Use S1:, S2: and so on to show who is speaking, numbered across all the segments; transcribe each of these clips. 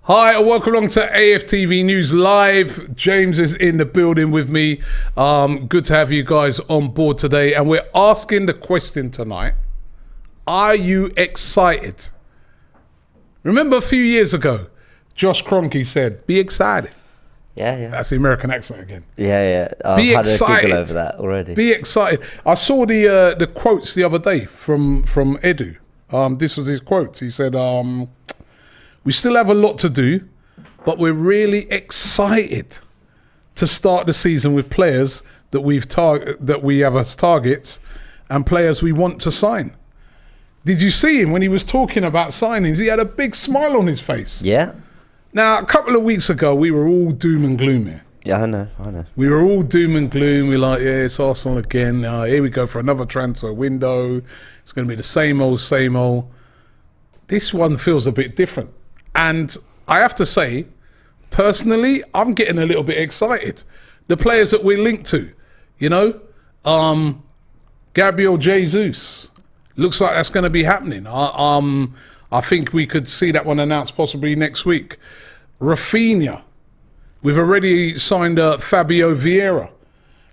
S1: Hi, and welcome along to AFTV News Live. James is in the building with me. Good to have you guys on board today. And we're asking the question tonight, are you excited? Remember a few years ago, Josh Kroenke said, be excited.
S2: Yeah.
S1: That's the American accent again.
S2: Yeah. I've
S1: Be
S2: had
S1: excited.
S2: a giggle over that already.
S1: Be excited. I saw the quotes the other day from Edu. This was his quotes. He said, we still have a lot to do, but we're really excited to start the season with players that we have as targets and players we want to sign. Did you see him when he was talking about signings? He had a big smile on his face.
S2: Yeah.
S1: Now, a couple of weeks ago, we were all doom and gloom here.
S2: Yeah, I know.
S1: We were all doom and gloom. We're like, yeah, it's Arsenal again. Here we go for another transfer window. It's going to be the same old, same old. This one feels a bit different. And I have to say, personally, I'm getting a little bit excited. The players that we're linked to, Gabriel Jesus, looks like that's going to be happening. I think we could see that one announced possibly next week. Raphinha, we've already signed Fabio Vieira.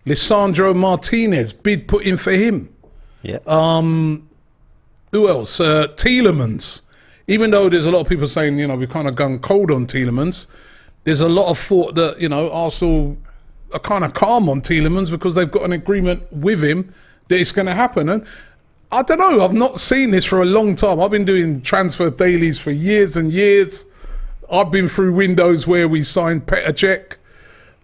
S1: Lisandro Martinez, bid put in for him.
S2: Yeah.
S1: Who else? Tielemans. Even though there's a lot of people saying, we've kind of gone cold on Tielemans, there's a lot of thought that, Arsenal are kind of calm on Tielemans because they've got an agreement with him that it's going to happen. And I don't know, I've not seen this for a long time. I've been doing transfer dailies for years and years. I've been through windows where we signed Petr Cech.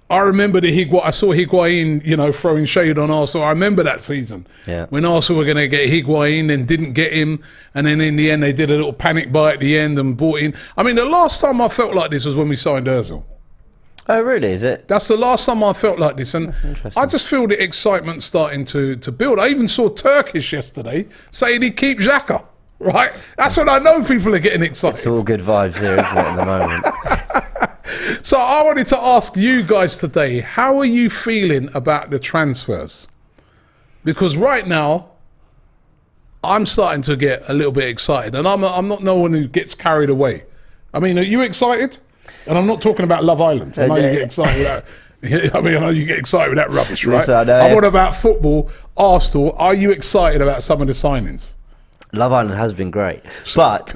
S1: I remember I saw Higuain, throwing shade on Arsenal. I remember that season.
S2: Yeah.
S1: When Arsenal were going to get Higuain and didn't get him. And then in the end, they did a little panic buy at the end and bought in. I mean, the last time I felt like this was when we signed Ozil.
S2: Oh, really? Is it?
S1: That's the last time I felt like this. And I just feel the excitement starting to build. I even saw Turkish yesterday saying he'd keep Xhaka. Right? That's when I know people are getting excited.
S2: It's all good vibes here, isn't it, at the moment?
S1: So I wanted to ask you guys today, how are you feeling about the transfers? Because right now, I'm starting to get a little bit excited. And I'm not no one who gets carried away. I mean, are you excited? And I'm not talking about Love Island. I know you get excited with that. I know you get excited with that rubbish, right?
S2: Listen,
S1: I'm on about football, Arsenal. Are you excited about some of the signings?
S2: Love Island has been great. But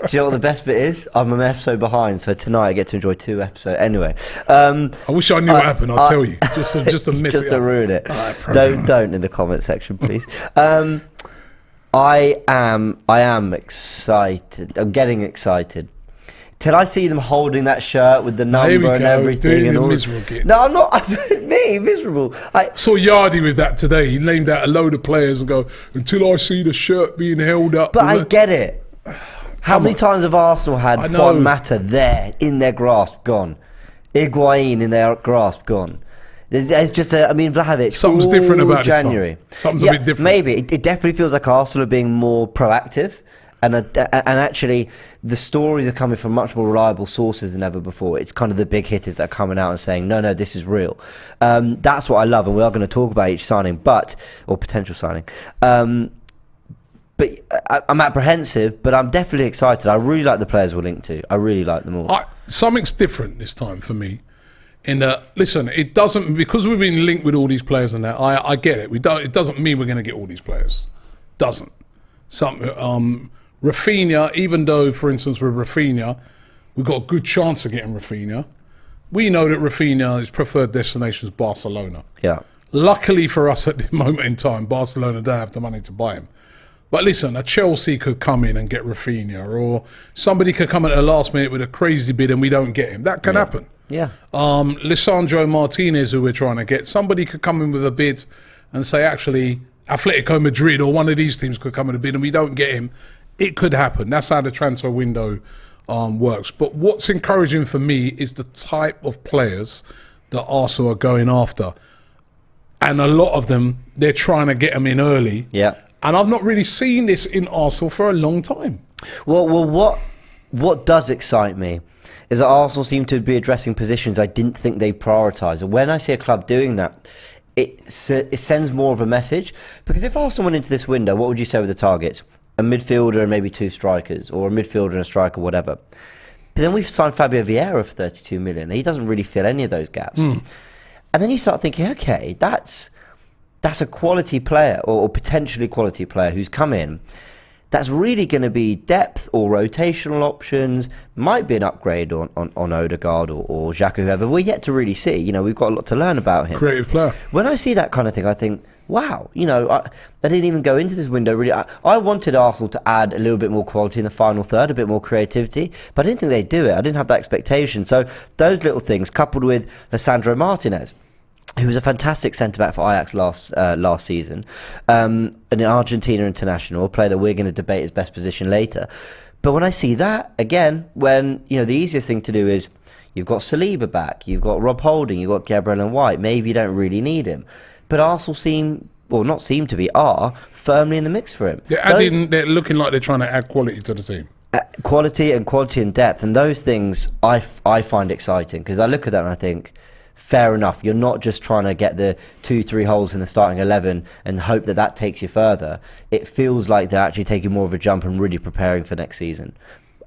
S2: do you know what the best bit is? I'm an episode behind, so tonight I get to enjoy 2 episodes. Anyway,
S1: I wish I knew what happened. I'll tell you, just to miss it,
S2: just to ruin it. Don't in the comment section, please. I am excited. I'm getting excited. Till I see them holding that shirt with the number and everything, and all. No, I'm not. Me miserable. I
S1: saw Yardy with that today. He named out a load of players and go, until I see the shirt being held up.
S2: But I get it. How many times have Arsenal had Juan Mata there in their grasp, gone? Higuain in their grasp, gone. There's just Vlahovic.
S1: Something's different about
S2: January.
S1: Something's a bit different.
S2: Maybe it definitely feels like Arsenal are being more proactive. And actually, the stories are coming from much more reliable sources than ever before. It's kind of the big hitters that are coming out and saying, no, this is real. That's what I love, and we are going to talk about each signing, or potential signing. But I'm apprehensive, but I'm definitely excited. I really like the players we're linked to. I really like them all.
S1: Something's different this time for me. Listen, it doesn't, because we've been linked with all these players and that, I get it. It doesn't mean we're going to get all these players. Doesn't. Raphinha, even though, for instance, with Raphinha, we've got a good chance of getting Raphinha. We know that Raphinha's preferred destination is Barcelona.
S2: Yeah.
S1: Luckily for us at this moment in time, Barcelona don't have the money to buy him. But listen, a Chelsea could come in and get Raphinha, or somebody could come at the last minute with a crazy bid and we don't get him. That can happen.
S2: Yeah.
S1: Lisandro Martinez, who we're trying to get, somebody could come in with a bid and say, actually, Atletico Madrid or one of these teams could come in a bid and we don't get him. It could happen. That's how the transfer window works. But what's encouraging for me is the type of players that Arsenal are going after. And a lot of them, they're trying to get them in early.
S2: Yeah.
S1: And I've not really seen this in Arsenal for a long time.
S2: Well, what does excite me is that Arsenal seem to be addressing positions I didn't think they prioritise. And when I see a club doing that, it sends more of a message. Because if Arsenal went into this window, what would you say were the targets? a midfielder and maybe 2 strikers, or a midfielder and a striker, whatever. But then we've signed Fabio Vieira for 32 million. He doesn't really fill any of those gaps. And then you start thinking, okay, that's a quality player, or potentially quality player who's come in. That's really going to be depth or rotational options. Might be an upgrade on Odegaard or Xhaka, whoever. We're yet to really see. You know, we've got a lot to learn about him.
S1: Creative player.
S2: When I see that kind of thing, I think, wow, you know, I didn't even go into this window really. I wanted Arsenal to add a little bit more quality in the final third, a bit more creativity, but I didn't think they'd do it. I didn't have that expectation. So those little things, coupled with Lisandro Martinez, who was a fantastic centre-back for Ajax last season, an Argentina international, a player that we're going to debate his best position later. But when I see that, again, when, you know, the easiest thing to do is, you've got Saliba back, you've got Rob Holding, you've got Gabriel and White, maybe you don't really need him. But Arsenal are firmly in the mix for him.
S1: They're looking like they're trying to add quality to the team.
S2: Quality and depth, and those things I find exciting, because I look at that and I think, fair enough, you're not just trying to get the 2-3 holes in the starting 11 and hope that takes you further. It feels like they're actually taking more of a jump and really preparing for next season.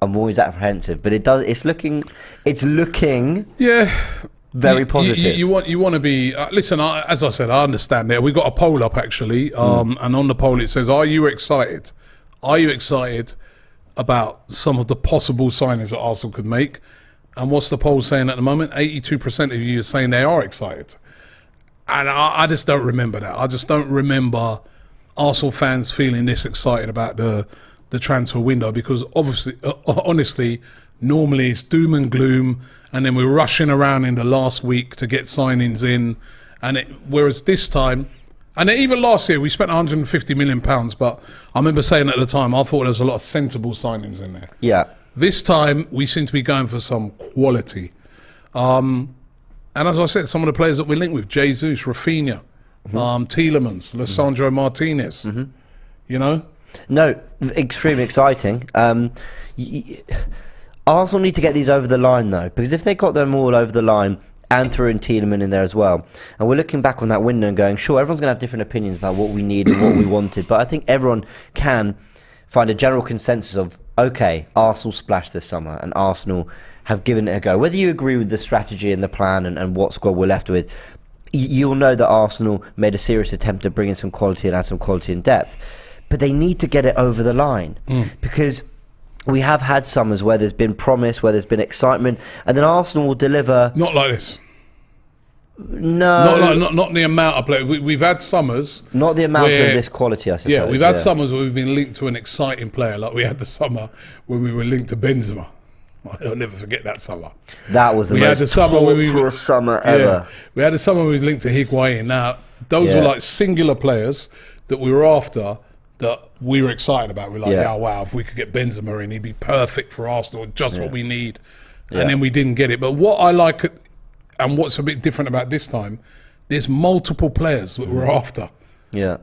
S2: I'm always apprehensive, but it's looking very positive.
S1: You want to be listen, as I said, I understand that. We got a poll up actually, and on the poll it says, are you excited about some of the possible signings that Arsenal could make? And what's the poll saying at the moment? 82% of you are saying they are excited. And I just don't remember that. I just don't remember Arsenal fans feeling this excited about the transfer window, because obviously, honestly, normally it's doom and gloom, and then we're rushing around in the last week to get signings in. Whereas this time, and even last year, we spent £150 million, but I remember saying at the time, I thought there was a lot of sensible signings in there.
S2: Yeah.
S1: This time, we seem to be going for some quality. And as I said, some of the players that we linked with, Jesus, Raphinha, Tielemans, Lisandro Martinez, you know?
S2: No, extremely exciting. Arsenal need to get these over the line, though, because if they got them all over the line and threw in Tielemans in there as well, and we're looking back on that window and going, sure, everyone's going to have different opinions about what we need and what we wanted, but I think everyone can find a general consensus of, okay, Arsenal splashed this summer and Arsenal have given it a go. Whether you agree with the strategy and the plan and what squad we're left with, you'll know that Arsenal made a serious attempt to bring in some quality and add some quality and depth. But they need to get it over the line, because we have had summers where there's been promise, where there's been excitement, and then Arsenal will deliver.
S1: Not like this.
S2: No,
S1: not the amount of play. We've had summers.
S2: Not the amount of this quality, I suppose.
S1: Yeah, we've had summers where we've been linked to an exciting player, like we had the summer when we were linked to Benzema. I'll never forget that summer.
S2: That was the most torturous summer ever.
S1: Yeah, we had a summer where we were linked to Higuain. Now, those were like singular players that we were after, that we were excited about. We're like, oh, wow, if we could get Benzema in, he'd be perfect for Arsenal, just what we need. And then we didn't get it. But what I like, and what's a bit different about this time, there's multiple players that we're after.
S2: Yeah.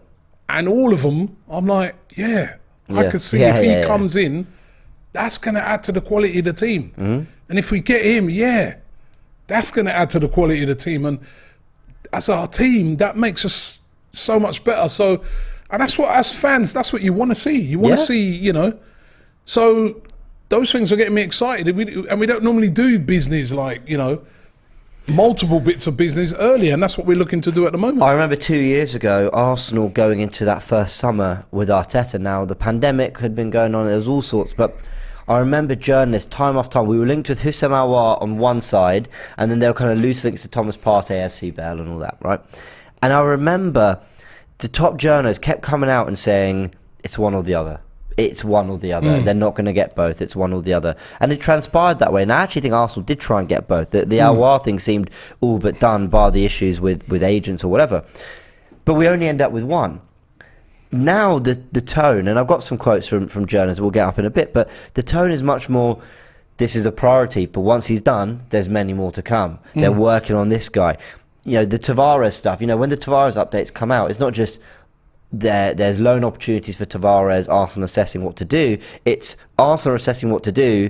S1: And all of them, I'm like, I could see if he comes in, that's going to add to the quality of the team. And if we get him, that's going to add to the quality of the team. And as our team, that makes us so much better. So, and that's what, as fans, that's what you want to see. You want to see, you know. So those things are getting me excited. And we don't normally do business like, you know, multiple bits of business early, and that's what we're looking to do at the moment.
S2: I remember 2 years ago, Arsenal going into that first summer with Arteta. Now, the pandemic had been going on, there was all sorts, but I remember journalists, time after time, we were linked with Houssem Aouar on one side, and then there were kind of loose links to Thomas Partey, FC Bell, and all that, right? And I remember the top journalists kept coming out and saying, it's one or the other. It's one or the other. They're not going to get both. It's one or the other. And it transpired that way. And I actually think Arsenal did try and get both. The Aouar thing seemed all but done, bar the issues with agents or whatever. But we only end up with one. Now the tone, and I've got some quotes from journalists we'll get up in a bit, but the tone is much more, this is a priority, but once he's done, there's many more to come. They're working on this guy. You know, the Tavares stuff, you know, when the Tavares updates come out, it's not just there's loan opportunities for Tavares, Arsenal assessing what to do. It's Arsenal assessing what to do.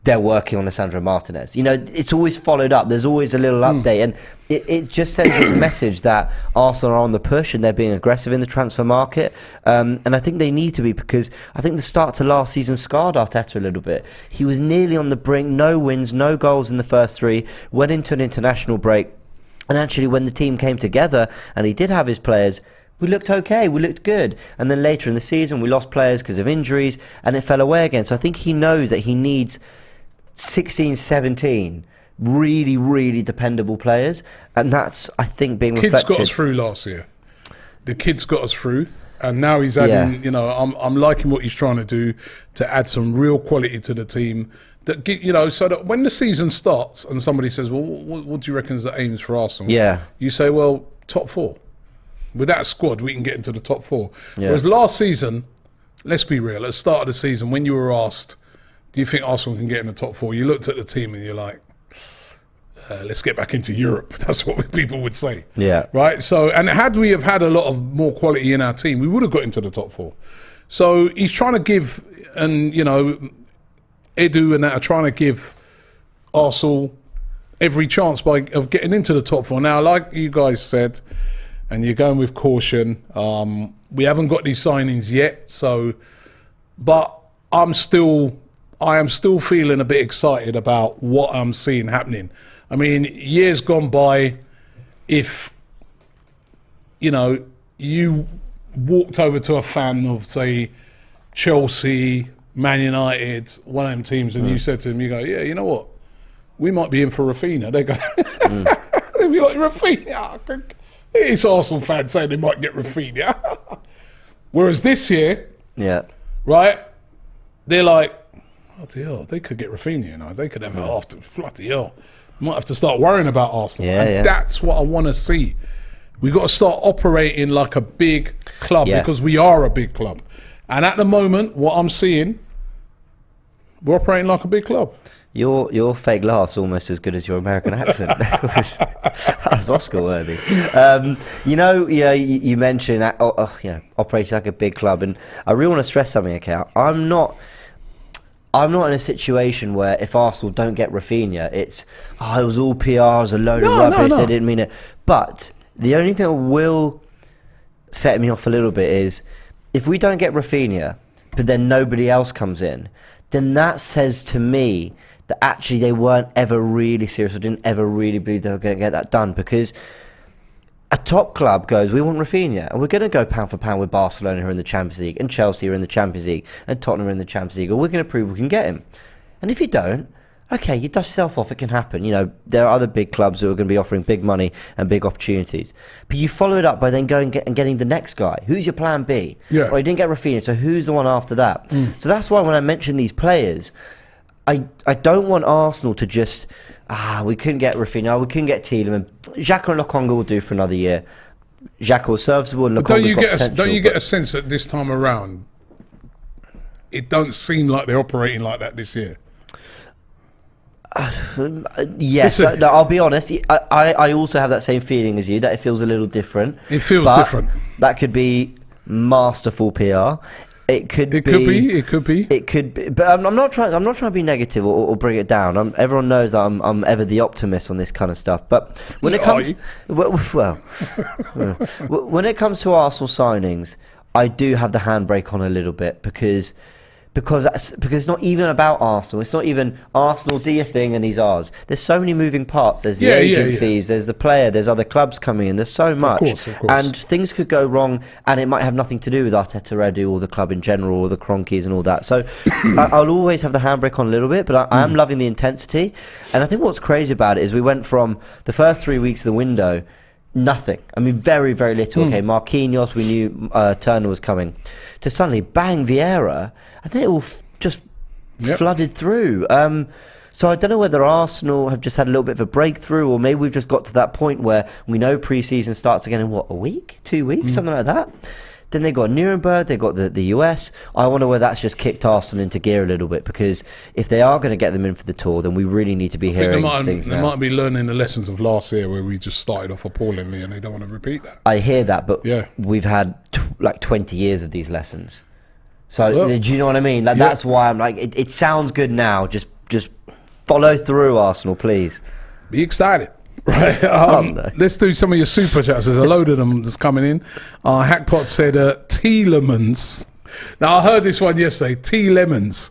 S2: they're working on Alessandro Martinez. You know, it's always followed up. There's always a little update, and it just sends this message that Arsenal are on the push and they're being aggressive in the transfer market. And I think they need to be, because I think the start to last season scarred Arteta a little bit. He was nearly on the brink, no wins, no goals in the first 3, went into an international break, and actually when the team came together and he did have his players, we looked okay, we looked good. And then later in the season, we lost players because of injuries, and it fell away again. So I think he knows that he needs 16, 17 really, really dependable players. And that's, I think, being reflected.
S1: Kids got us through last year. The kids got us through. And now he's adding, you know, I'm liking what he's trying to do to add some real quality to the team. That, you know, so that when the season starts and somebody says, well, what do you reckon is the aims for Arsenal?
S2: Yeah.
S1: You say, well, top 4. With that squad, we can get into the top 4.
S2: Yeah.
S1: Whereas last season, let's be real, at the start of the season, when you were asked, do you think Arsenal can get in the top 4? You looked at the team and you're like, let's get back into Europe. That's what people would say.
S2: Yeah.
S1: Right? So, and had we have had a lot of more quality in our team, we would have got into the top 4. So he's trying to give, and, you know, Edu and that are trying to give Arsenal every chance of getting into the top 4. Now, like you guys said, and you're going with caution, we haven't got these signings yet. So, but I am still feeling a bit excited about what I'm seeing happening. I mean, years gone by, if, you know, you walked over to a fan of, say, Chelsea, Man United, one of them teams, and you said to them, you go, yeah, you know what? We might be in for Raphinha. They go, they'd be like, Raphinha? It's Arsenal fans saying they might get Raphinha. Whereas this year, right, they're like, bloody hell, they could get Raphinha, you know. They could have it after, bloody hell. Might have to start worrying about Arsenal. That's what I want to see. We got to start operating like a big club, because we are a big club. And at the moment, what I'm seeing, we're operating like a big club.
S2: Your fake laugh's almost as good as your American accent. That was Oscar worthy. You mentioned operating like a big club, and I really want to stress something. Okay, I'm not in a situation where if Arsenal don't get Raphinha, it's it was all PR, it was a load of rubbish. They didn't mean it. But the only thing that will set me off a little bit is if we don't get Raphinha, but then nobody else comes in, then that says to me that actually they weren't ever really serious or didn't ever really believe they were going to get that done. Because a top club goes, we want Raphinha, and we're going to go pound for pound with Barcelona who are in the Champions League, and Chelsea who are in the Champions League, and Tottenham are in the Champions League, and we're going to prove we can get him. And if you don't, okay, you dust yourself off, it can happen. You know, there are other big clubs who are going to be offering big money and big opportunities. But you follow it up by then going and getting the next guy. Who's your plan B?
S1: Yeah.
S2: Well, you didn't get Raphinha, so who's the one after that? So that's why when I mention these players, I don't want Arsenal to just, we couldn't get Raphinha, we couldn't get Tielemans. Xhaka and Lokonga will do for another year. Xhaka was serviceable and Lokonga's got potential.
S1: Don't you get a sense that this time around, it don't seem like they're operating like that this year?
S2: Yes, I'll be honest. I also have that same feeling as you, that it feels a little different.
S1: It feels different.
S2: That could be masterful PR. It could be. But I'm not trying to be negative or bring it down. Everyone knows that I'm ever the optimist on this kind of stuff. But when it comes, when it comes to Arsenal signings, I do have the handbrake on a little bit because it's not even about Arsenal. It's not even Arsenal, do your thing and he's ours. There's so many moving parts. There's the agent fees, there's the player, there's other clubs coming in, there's so much.
S1: Of course.
S2: And things could go wrong, and it might have nothing to do with Arteta, Edu, or the club in general, or the Cronkies and all that. So I'll always have the handbrake on a little bit, but I am loving the intensity. And I think what's crazy about it is we went from the first 3 weeks of the window, nothing. I mean, very, very little. Okay, Marquinhos, we knew Turner was coming. To suddenly, bang, Vieira, and then it all just flooded through. So I don't know whether Arsenal have just had a little bit of a breakthrough, or maybe we've just got to that point where we know pre-season starts again in, a week? 2 weeks? Something like that? Then they got Nuremberg, they got the US. I wonder whether that's just kicked Arsenal into gear a little bit, because if they are going to get them in for the tour, then we really need to be hearing things now.
S1: They might be learning the lessons of last year where we just started off appallingly, and they don't want to repeat that.
S2: I hear that, but we've had 20 years of these lessons. So do you know what I mean? That's why I'm like, it sounds good now, just just follow through, Arsenal, please.
S1: Be excited. Right,
S2: No.
S1: Let's do some of your super chats. There's a load of them that's coming in. Hackpot said Tielemans. Now I heard this one yesterday. Tielemans.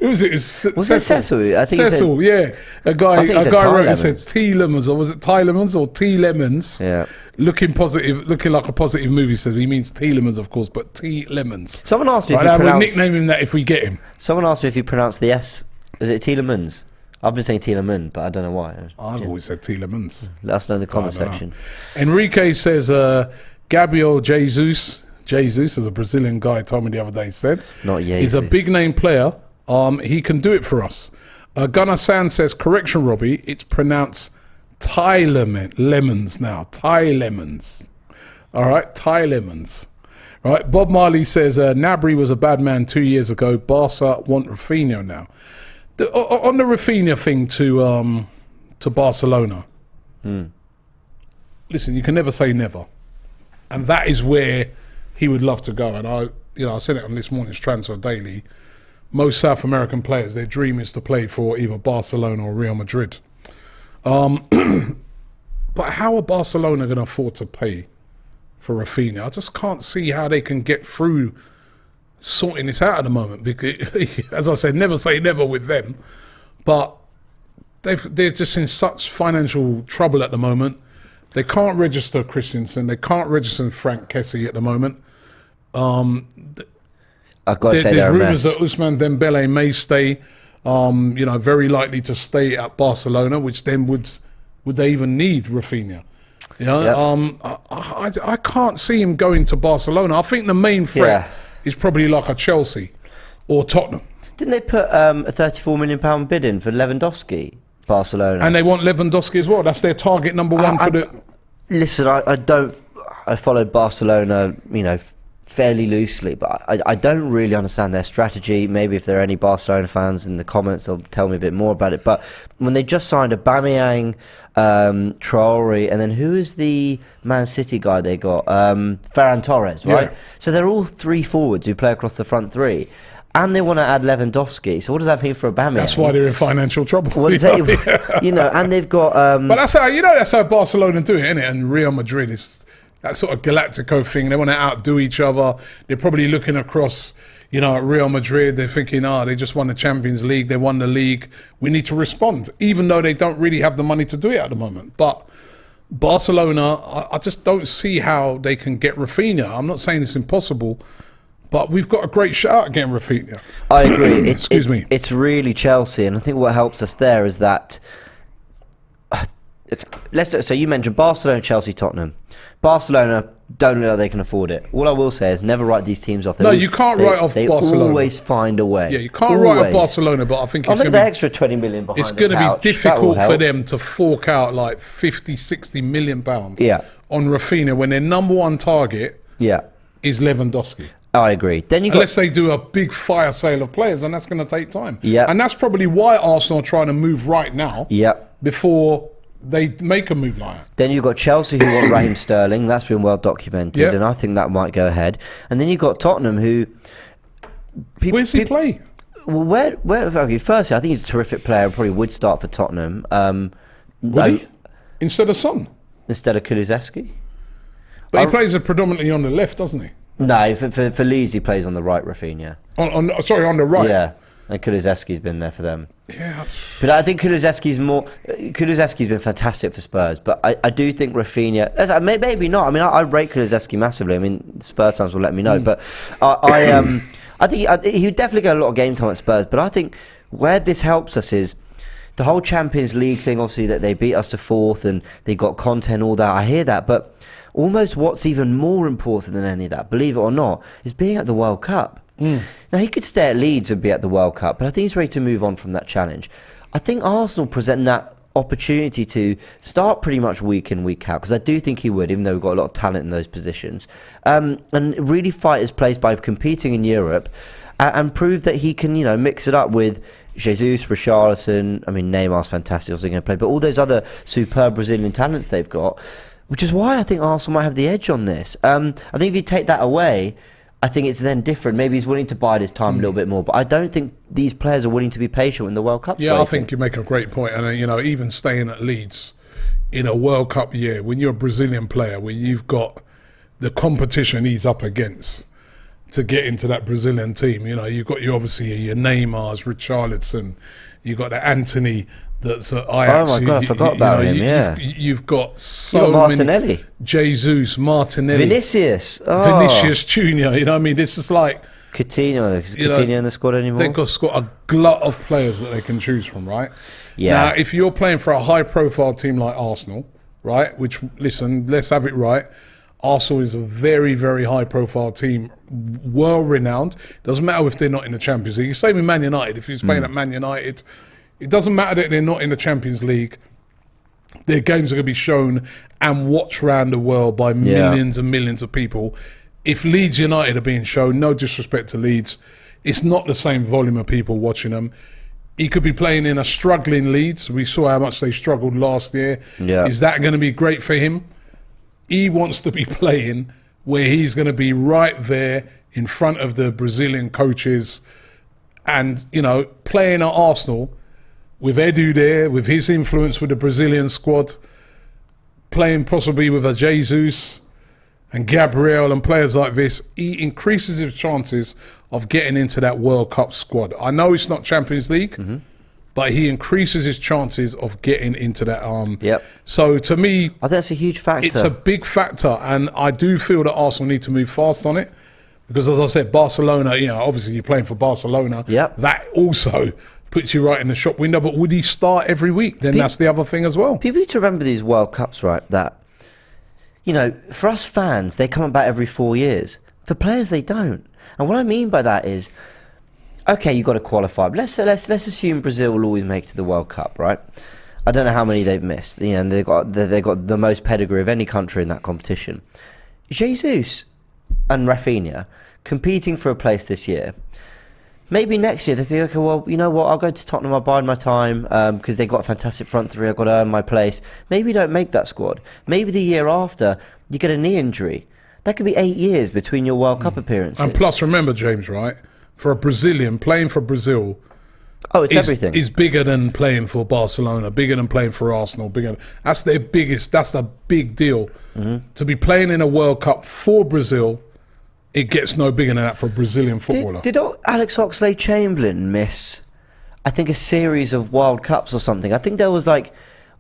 S1: Who was it?
S2: Was it Cecil? I think
S1: Cecil. Yeah, a guy wrote and said Tielemans, or was it Tielemans or Tielemans?
S2: Yeah,
S1: looking like a positive movie. Says he means Tielemans, of course, but Tielemans.
S2: Someone asked me if
S1: we'll nickname him that if we get him.
S2: Someone asked me if you pronounce the S. Is it Tielemans? I've been saying Tielemans, but I don't know why.
S1: I've always said Tielemans.
S2: Let us know in the comment section.
S1: Enrique says Gabriel Jesus, as a Brazilian guy told me the other day, said,
S2: not Jesus.
S1: He's a big name player. He can do it for us. Gunnar Sand says, correction, Robbie, it's pronounced Lemons now. Lemons. All right, Lemons. All right, Bob Marley says, Gnabry was a bad man 2 years ago. Barca want Raphinha now. On the Raphinha thing to Barcelona, listen, you can never say never. And that is where he would love to go. And I said it on this morning's Transfer Daily. Most South American players, their dream is to play for either Barcelona or Real Madrid. But how are Barcelona going to afford to pay for Raphinha? I just can't see how they can get through sorting this out at the moment, because, as I said, never say never with them, but they're just in such financial trouble at the moment. They can't register Christensen, they can't register Frank Kessie at the moment.
S2: I've got to say
S1: there's rumours that Ousmane Dembele may stay, very likely to stay at Barcelona, which then would they even need Raphinha? I can't see him going to Barcelona. I think the main threat is probably like a Chelsea or Tottenham.
S2: Didn't they put a £34 million bid in for Lewandowski, Barcelona?
S1: And they want Lewandowski as well. That's their target number one for the...
S2: Listen, I followed Barcelona, fairly loosely, but I don't really understand their strategy. Maybe if there are any Barcelona fans in the comments, they'll tell me a bit more about it. But when they just signed Aubameyang, Traore, and then who is the Man City guy they got? Ferran Torres, right? Yeah. So they're all three forwards who play across the front three. And they want to add Lewandowski. So what does that mean for Aubameyang?
S1: That's why they're in financial trouble.
S2: What does that, and they've got...
S1: but that's how Barcelona do it, isn't it? And Real Madrid is... that sort of Galactico thing. They want to outdo each other. They're probably looking across, at Real Madrid. They're thinking, they just won the Champions League. They won the league. We need to respond, even though they don't really have the money to do it at the moment. But Barcelona, I just don't see how they can get Raphinha. I'm not saying it's impossible, but we've got a great shot at getting Raphinha.
S2: I agree.
S1: Excuse me.
S2: It's really Chelsea, and I think what helps us there is that... So you mentioned Barcelona, Chelsea, Tottenham. Barcelona don't know they can afford it. All I will say is never write these teams off.
S1: You can't write off Barcelona.
S2: They always find a way.
S1: Yeah, you can't write off Barcelona, but I think it's going to be...
S2: extra 20 million behind
S1: it's going to be difficult for them to fork out like 50, 60 million pounds on Raphinha when their number one target is Lewandowski.
S2: I agree. Then
S1: Unless they do a big fire sale of players, and that's going to take time.
S2: Yeah.
S1: And that's probably why Arsenal are trying to move right now before they make a move like that.
S2: Then you've got Chelsea who want Raheem Sterling. That's been well documented, and I think that might go ahead. And then you've got Tottenham who...
S1: Where's he play?
S2: Well, firstly, I think he's a terrific player. Probably would start for Tottenham.
S1: Would he? Instead of Son?
S2: Instead of Kulusevski?
S1: But he plays predominantly on the left, doesn't he?
S2: No, for Leeds he plays on the right, Raphinha.
S1: On the right?
S2: Yeah. And Kulusevski's been there for them.
S1: Yeah.
S2: But I think Kulusevski's been fantastic for Spurs, but I do think Raphinha... Maybe not. I mean, I rate Kulusevski massively. I mean, Spurs fans will let me know. But I think he would definitely get a lot of game time at Spurs. But I think where this helps us is the whole Champions League thing, obviously, that they beat us to fourth and they got content, all that. I hear that. But almost what's even more important than any of that, believe it or not, is being at the World Cup. Now, he could stay at Leeds and be at the World Cup, but I think he's ready to move on from that challenge. I think Arsenal present that opportunity to start pretty much week in, week out, because I do think he would, even though we've got a lot of talent in those positions, and really fight his place by competing in Europe and prove that he can, mix it up with Jesus, Richarlison. I mean, Neymar's fantastic, also going to play, but all those other superb Brazilian talents they've got, which is why I think Arsenal might have the edge on this. I think if you take that away, I think it's then different. Maybe he's willing to bide his time a little bit more, but I don't think these players are willing to be patient when the World Cup's
S1: Yeah,
S2: waiting.
S1: I think you make a great point. And, even staying at Leeds in a World Cup year, when you're a Brazilian player, when you've got the competition he's up against to get into that Brazilian team, you've got obviously your Neymars, Richarlison, you've got the Anthony that's at Ajax.
S2: Oh my God, I forgot about him, yeah.
S1: You've got so
S2: Martinelli.
S1: many. Jesus, Martinelli.
S2: Vinicius.
S1: Vinicius Junior, this is like...
S2: Coutinho. Is Coutinho in the squad anymore?
S1: They've got a glut of players that they can choose from, right?
S2: Yeah.
S1: Now, if you're playing for a high-profile team like Arsenal, right, which, listen, let's have it right, Arsenal is a very, very high-profile team, well-renowned. Doesn't matter if they're not in the Champions League. Same with Man United. If he's playing at Man United, it doesn't matter that they're not in the Champions League. Their games are going to be shown and watched around the world by millions and millions of people. If Leeds United are being shown, no disrespect to Leeds, it's not the same volume of people watching them. He could be playing in a struggling Leeds. We saw how much they struggled last year.
S2: Yeah.
S1: Is that going to be great for him? He wants to be playing where he's going to be right there in front of the Brazilian coaches and, playing at Arsenal with Edu there, with his influence with the Brazilian squad, playing possibly with a Jesus and Gabriel and players like this, he increases his chances of getting into that World Cup squad. I know it's not Champions League, but he increases his chances of getting into that.
S2: Yep.
S1: So to me,
S2: I think that's a huge factor.
S1: it's a big factor, and I do feel that Arsenal need to move fast on it because, as I said, Barcelona, obviously you're playing for Barcelona.
S2: Yep.
S1: That also puts you right in the shop window, but would he start every week? Then that's the other thing as well.
S2: People need to remember these World Cups, right? That, for us fans, they come about every 4 years. For players, they don't. And what I mean by that is, okay, you've got to qualify. But let's assume Brazil will always make it to the World Cup, right? I don't know how many they've missed. And they've got the most pedigree of any country in that competition. Jesus and Raphinha competing for a place this year. Maybe next year they think, okay, well, you know what, I'll go to Tottenham, I'll bide my time because they've got a fantastic front three, I've got to earn my place. Maybe you don't make that squad. Maybe the year after you get a knee injury. That could be 8 years between your World Cup appearances.
S1: And plus, remember, James, right? For a Brazilian, playing for Brazil
S2: everything.
S1: Is bigger than playing for Barcelona, bigger than playing for Arsenal. That's their biggest, that's the big deal. To be playing in a World Cup for Brazil, it gets no bigger than that for a Brazilian footballer.
S2: Did Alex Oxlade-Chamberlain miss, I think, a series of World Cups or something? I think there was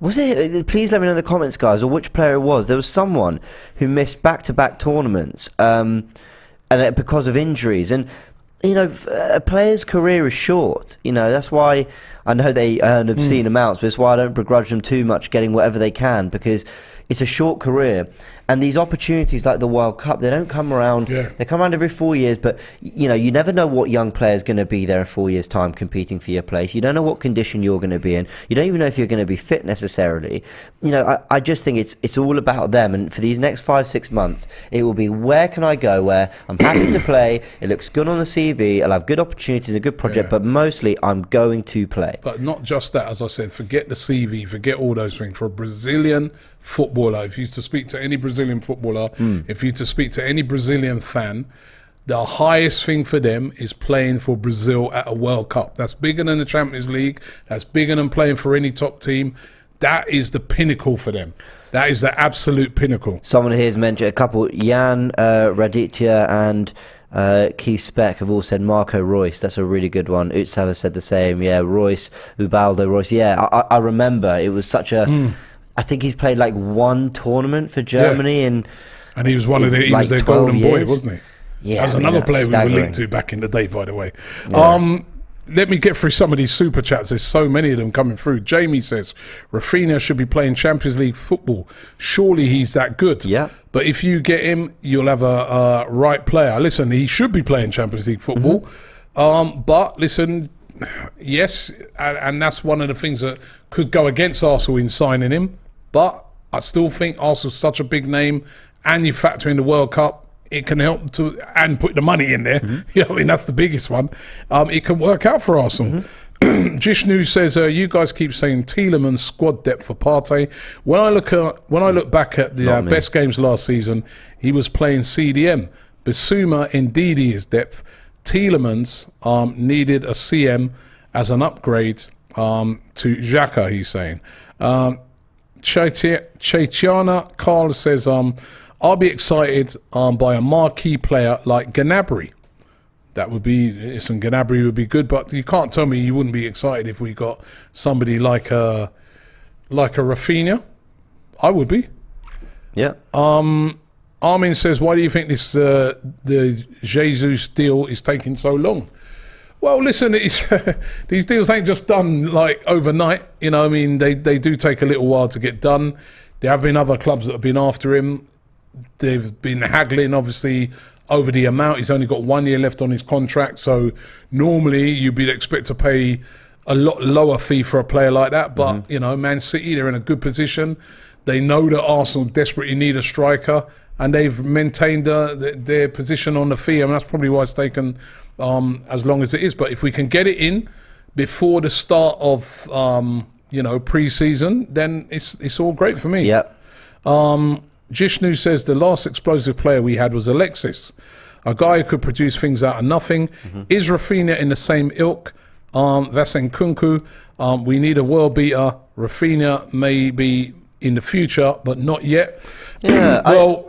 S2: was it? Please let me know in the comments, guys, or which player it was. There was someone who missed back-to-back tournaments and because of injuries. And, a player's career is short. That's why I know they earn obscene amounts, but it's why I don't begrudge them too much getting whatever they can, because it's a short career. And these opportunities like the World Cup, they don't come around.
S1: Yeah.
S2: They come around every 4 years, but you never know what young player's going to be there in 4 years' time competing for your place. You don't know what condition you're going to be in. You don't even know if you're going to be fit necessarily. I just think it's all about them. And for these next 5-6 months, it will be, where can I go where I'm happy to play, it looks good on the CV, I'll have good opportunities, a good project, but mostly I'm going to play.
S1: But not just that, as I said, forget the CV, forget all those things. For a Brazilian footballer, if you used to speak to any Brazilian footballer, if you to speak to any Brazilian fan, the highest thing for them is playing for Brazil at a World Cup. That's bigger than the Champions League. That's bigger than playing for any top team. That is the pinnacle for them. That is the absolute pinnacle.
S2: Someone here's mentioned a couple, Jan Raditya and Keith Speck have all said Marco Reus. That's a really good one. Utsav said the same. Yeah, Reus, Ubaldo Reus. Yeah, I remember. It was such a... I think he's played one tournament for Germany and
S1: he was he was their golden boy, wasn't he?
S2: Yeah,
S1: that was another player we were linked to back in the day, by the way. Yeah. Let me get through some of these super chats. There's so many of them coming through. Jamie says Raphinha should be playing Champions League football. Surely he's that good.
S2: Yeah.
S1: But if you get him, you'll have a right player. Listen, he should be playing Champions League football. But listen, yes, and that's one of the things that could go against Arsenal in signing him. But I still think Arsenal's such a big name, and you factor in the World Cup, it can help to, and put the money in there. That's the biggest one. It can work out for Arsenal. Jishnu says, you guys keep saying Tielemans squad depth for Partey. When I look back at the best games last season, he was playing CDM. Bissouma, Ndidi is depth. Tielemans needed a CM as an upgrade to Xhaka, he's saying. Chaitiana Carl says, I'll be excited by a marquee player like Gnabry. That would be, listen, Gnabry would be good, but you can't tell me you wouldn't be excited if we got somebody like a Raphinha. I would be.
S2: Yeah.
S1: Armin says, why do you think this the Jesus deal is taking so long? Well, listen, these deals ain't just done like overnight. You know, I mean, they do take a little while to get done. There have been other clubs that have been after him. They've been haggling, obviously, over the amount. He's only got 1 year left on his contract. So normally you'd be expect to pay a lot lower fee for a player like that. But, you know, Man City, they're in a good position. They know that Arsenal desperately need a striker. And they've maintained their position on the fee. I mean, that's probably why it's taken as long as it is. But if we can get it in before the start of, pre-season, then it's all great for me.
S2: Yep.
S1: Jishnu says the last explosive player we had was Alexis, a guy who could produce things out of nothing. Is Raphinha in the same ilk? That's Nkunku. We need a world beater. Raphinha may be in the future, but not yet.
S2: Yeah,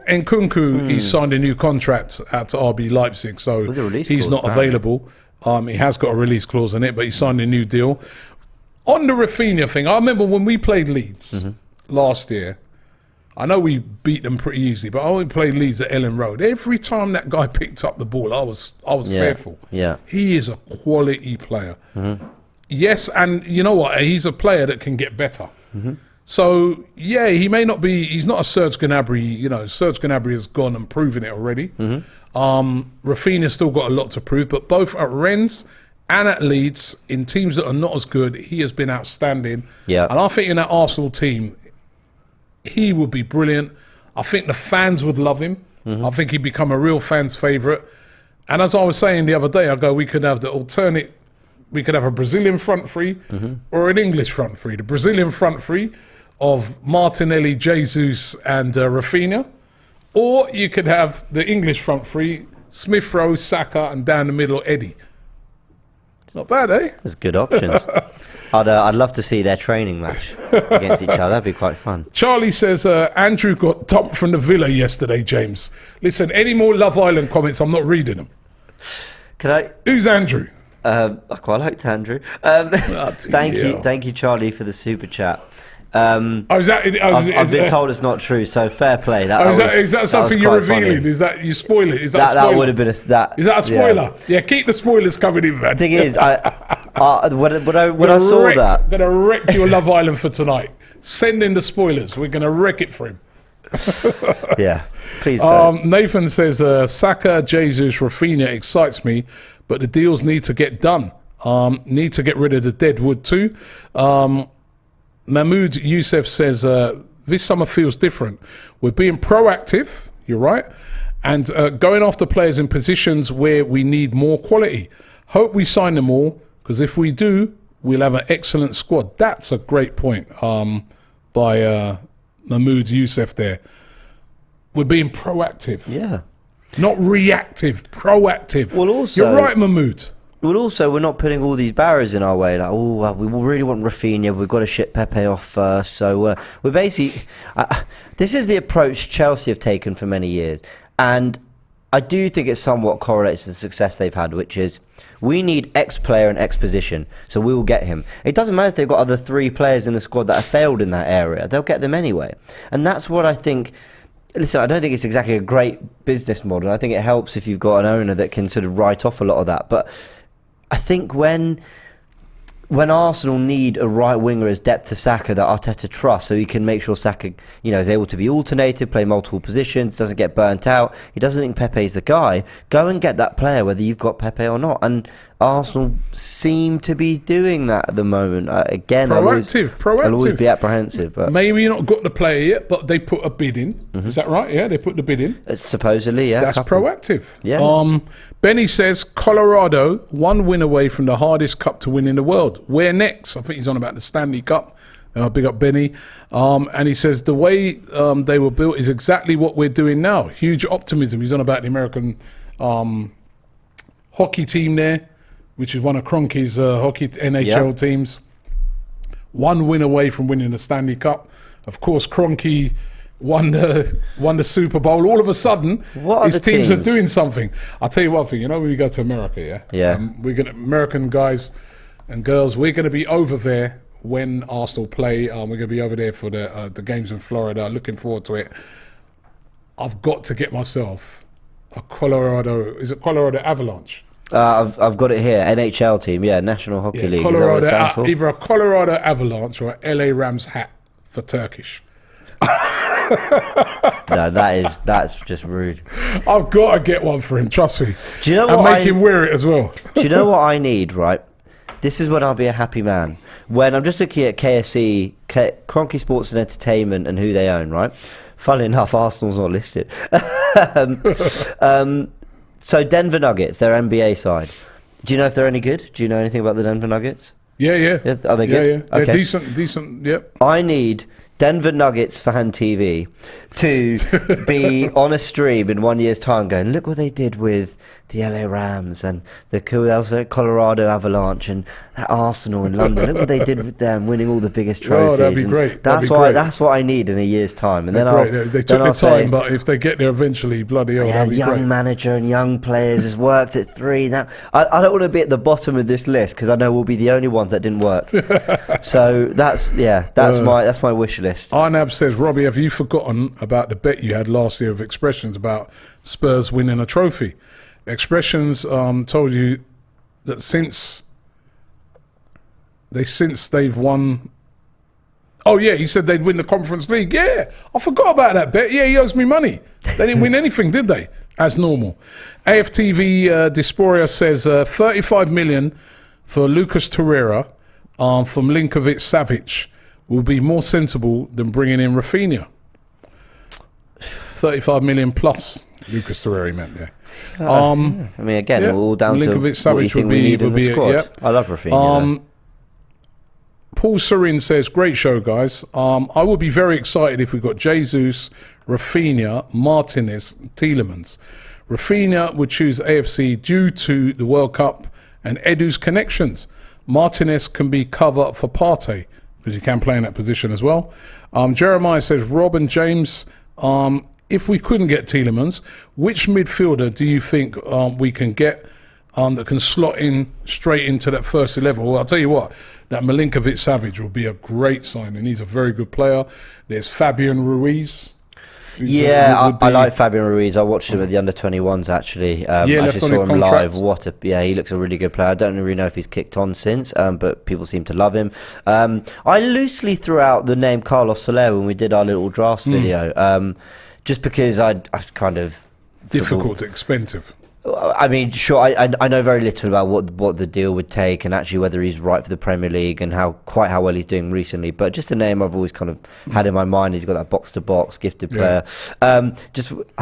S1: Nkunku, he signed a new contract at RB Leipzig, so he's not available. He has got a release clause in it, but he signed a new deal. On the Raphinha thing, I remember when we played Leeds last year, I know we beat them pretty easily, but I only played Leeds at Ellen Road. Every time that guy picked up the ball, I was fearful.
S2: Yeah.
S1: He is a quality player. Yes, and you know what? He's a player that can get better. So, yeah, he may not be... He's not a Serge Gnabry. You know, Serge Gnabry has gone and proven it already. Raphinha's still got a lot to prove, but both at Rennes and at Leeds, in teams that are not as good, he has been outstanding.
S2: Yeah.
S1: And I think in that Arsenal team, he would be brilliant. I think the fans would love him. I think he'd become a real fan's favourite. And as I was saying the other day, I go, we could have the alternate... We could have a Brazilian front three or an English front three. The Brazilian front three of Martinelli, Jesus and Raphinha. Or you could have the English front three, Smith Rowe, Saka and down the middle, Eddie. It's not bad, eh?
S2: There's good options. I'd love to see their training match against each other. That'd be quite fun.
S1: Charlie says, Andrew got dumped from the Villa yesterday, James. Listen, any more Love Island comments, I'm not reading them.
S2: Can I...
S1: Who's Andrew?
S2: I quite liked Andrew. Thank you, Charlie, for the super chat. I've been told it's not true, so fair play.
S1: Is that something you're revealing? Funny. Is that you spoil it? Is that
S2: that would have been is that
S1: a spoiler? Yeah, keep the spoilers coming in, man.
S2: The thing is, when I saw that,
S1: I'm gonna wreck your Love Island for tonight. Send in the spoilers. We're gonna wreck it for him.
S2: Yeah, please don't.
S1: Nathan says Saka, Jesus, Raphinha excites me, but the deals need to get done. Need to get rid of the dead wood too. Mahmoud Youssef says, this summer feels different. We're being proactive, you're right, and going after players in positions where we need more quality. Hope we sign them all, because if we do, we'll have an excellent squad. That's a great point by Mahmoud Youssef there. We're being proactive.
S2: Yeah.
S1: Not reactive, proactive.
S2: Well, also,
S1: you're right, Mahmoud.
S2: Well, also, we're not putting all these barriers in our way. Like, we really want Raphinha. We've got to ship Pepe off first. So we're basically... this is the approach Chelsea have taken for many years. And I do think it somewhat correlates to the success they've had, which is we need X player in X position, so we will get him. It doesn't matter if they've got other 3 players in the squad that have failed in that area. They'll get them anyway. And that's what I think... Listen, I don't think it's exactly a great business model. I think it helps if you've got an owner that can sort of write off a lot of that. But I think when Arsenal need a right winger as depth to Saka that Arteta trusts, so he can make sure Saka, is able to be alternated, play multiple positions, doesn't get burnt out. He doesn't think Pepe's the guy. Go and get that player, whether you've got Pepe or not. And Arsenal seem to be doing that at the moment. Again,
S1: proactive.
S2: I'll always be apprehensive. But
S1: maybe you're not got the player yet, but they put a bid in. Is that right? Yeah, they put the bid in.
S2: Supposedly, yeah.
S1: That's proactive.
S2: Yeah.
S1: Benny says, Colorado, 1 win away from the hardest cup to win in the world. Where next? I think he's on about the Stanley Cup. Big up Benny. And he says, the way they were built is exactly what we're doing now. Huge optimism. He's on about the American hockey team there, which is one of Kroenke's hockey NHL teams. One win away from winning the Stanley Cup. Of course, Kroenke won the Super Bowl. All of a sudden, his teams are doing something. I'll tell you one thing. You know, when we go to America, American guys and girls, we're going to be over there when Arsenal play. We're going to be over there for the games in Florida. Looking forward to it. I've got to get myself a Colorado. Is it Colorado Avalanche?
S2: I've got it here. NHL team, National Hockey League.
S1: Colorado,
S2: is that what it stands for?
S1: Either a Colorado Avalanche or a LA Rams hat for Turkish.
S2: No, that's just rude.
S1: I've got to get one for him. Trust me.
S2: Do you know
S1: and make him wear it as well.
S2: Do you know what I need? Right, this is when I'll be a happy man. When I'm just looking at KSE, Kroenke Sports and Entertainment, and who they own. Right. Funnily enough, Arsenal's not listed. So Denver Nuggets, their NBA side. Do you know if they're any good? Do you know anything about the Denver Nuggets?
S1: Yeah.
S2: Are they good?
S1: Yeah. They're decent. Yep.
S2: I need Denver Nuggets fan TV to be on a stream in 1 year's time going, look what they did with the LA Rams and the Colorado Avalanche and Arsenal in London. Look what they did with them, winning all the biggest trophies.
S1: Oh, that'd be great.
S2: That's what I need in a year's time. And then
S1: they took their time, but if they get there eventually, bloody hell, that'd be
S2: young
S1: great.
S2: Manager and young players has worked at 3. Now I don't want to be at the bottom of this list because I know we'll be the only ones that didn't work. So that's my wish list.
S1: Arnab says, Robbie, have you forgotten about the bet you had last year of Expressions about Spurs winning a trophy? Expressions told you that since they've won. Oh yeah, he said they'd win the Conference League. Yeah, I forgot about that bet. Yeah, he owes me money. They didn't win anything, did they? As normal. AFTV Diaspora says 35 million for Lucas Torreira from Linkovic Savic will be more sensible than bringing in Raphinha. 35 million plus Lucas Torreira meant there.
S2: I mean, again, all down to what you think we need in the squad.
S1: Yep.
S2: I love Raphinha.
S1: Paul Surin says, great show, guys. I would be very excited if we got Jesus, Raphinha, Martinez, Tielemans. Raphinha would choose AFC due to the World Cup and Edu's connections. Martinez can be cover for Partey because he can play in that position as well. Jeremiah says, Rob and James, if we couldn't get Tielemans, which midfielder do you think we can get that can slot in straight into that first 11? Well, I'll tell you what, that Milinkovic Savic will be a great signing. He's a very good player. There's Fabian Ruiz.
S2: I like Fabian Ruiz. I watched him at the under-21s actually. I actually saw him live. He looks a really good player. I don't really know if he's kicked on since, but people seem to love him. I loosely threw out the name Carlos Soler when we did our little drafts video. Just because I kind of...
S1: Difficult, expensive.
S2: I mean, sure, I know very little about what the deal would take and actually whether he's right for the Premier League and how well he's doing recently. But just a name I've always kind of had in my mind. He's got that box-to-box, gifted player. I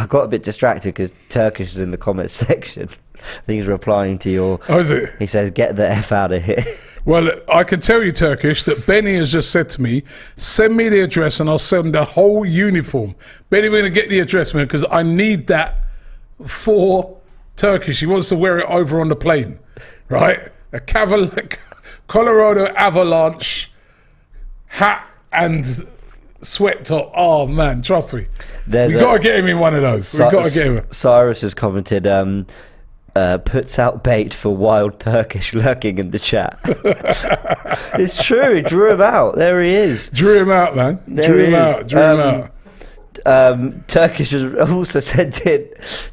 S2: got a bit distracted because Turkish is in the comments section. I think he's replying to your...
S1: Oh, is it?
S2: He says, get the F out of here.
S1: Well, I can tell you, Turkish, that Benny has just said to me, send me the address and I'll send the whole uniform. Benny, we're going to get the address, man, because I need that for Turkish. He wants to wear it over on the plane, right? A Colorado Avalanche hat and sweat top. Oh, man, trust me. We got to get him in one of those. We got to get him.
S2: Cyrus has commented... puts out bait for wild Turkish lurking in the chat. It's true. He drew him out. There he is.
S1: Drew him out, man. Drew him out.
S2: Turkish has also sent in,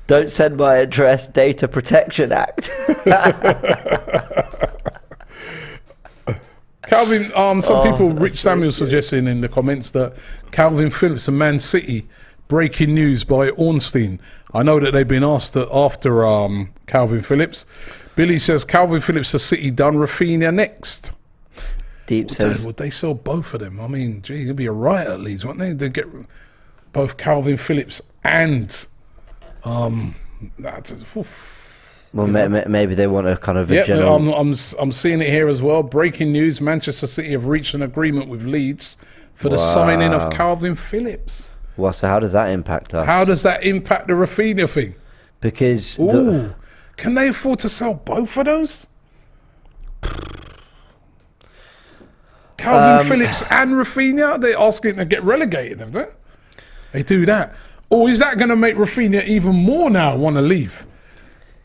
S2: don't send my address, Data Protection Act.
S1: Calvin, some people, Rich Samuel suggesting in the comments that Calvin Phillips and Man City, breaking news by Ornstein. I know that they've been asked after Calvin Phillips. Billy says Calvin Phillips to City done, Raphinha next.
S2: Deep says,
S1: would they sell both of them? I mean, gee, it'd be a riot at Leeds, wouldn't they? They'd get both Calvin Phillips and
S2: Well, maybe they want a kind of a
S1: Yeah,
S2: general...
S1: I'm seeing it here as well. Breaking news: Manchester City have reached an agreement with Leeds for the signing of Calvin Phillips.
S2: Well, so how does that impact us?
S1: How does that impact the Raphinha thing?
S2: Because...
S1: Can they afford to sell both of those? Calvin Phillips and Raphinha? They're asking to get relegated, have they? They do that. Or is that going to make Raphinha even more now want to leave?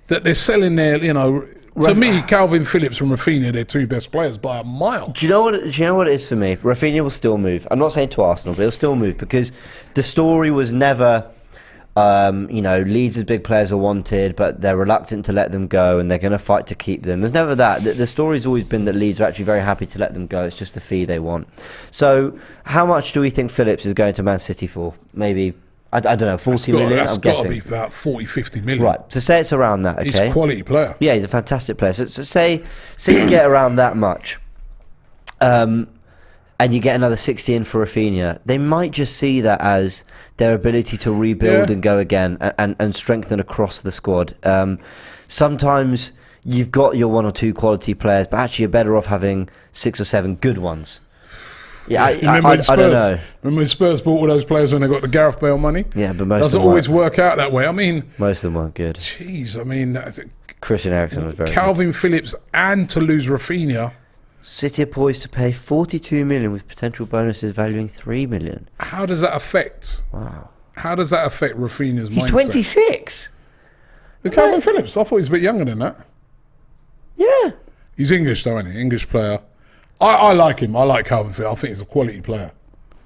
S1: That they're selling their, to me, Calvin Phillips and Raphinha, they're two best players by a mile.
S2: Do you know what it is for me? Raphinha will still move. I'm not saying to Arsenal, but he'll still move because the story was never, Leeds' big players are wanted, but they're reluctant to let them go and they're going to fight to keep them. There's never that. The story's always been that Leeds are actually very happy to let them go. It's just the fee they want. So how much do we think Phillips is going to Man City for? Maybe... I don't know, 40 million,
S1: That's
S2: I'm
S1: got
S2: guessing.
S1: to be about 40, 50 million.
S2: Right, so say it's around that, okay?
S1: He's a quality player.
S2: Yeah, he's a fantastic player. So say you get around that much, and you get another 60 in for Raphinha, they might just see that as their ability to rebuild and go again and strengthen across the squad. Sometimes you've got your one or two quality players, but actually you're better off having 6 or 7 good ones. Yeah, I don't know.
S1: Remember when Spurs bought all those players when they got the Gareth Bale money?
S2: Yeah, but most
S1: doesn't always work out that way. I mean,
S2: most of them weren't good.
S1: Jeez, I mean,
S2: Christian Eriksen was very
S1: Calvin
S2: good.
S1: Phillips and to lose Raphinha.
S2: City are poised to pay 42 million with potential bonuses valuing 3 million.
S1: How does that affect?
S2: Wow.
S1: How does that affect Raphinha's mindset?
S2: He's 26.
S1: Calvin Phillips. I thought he was a bit younger than that.
S2: Yeah.
S1: He's English though, isn't he? English player. I like him. I like Calvin Phillips. I think he's a quality player.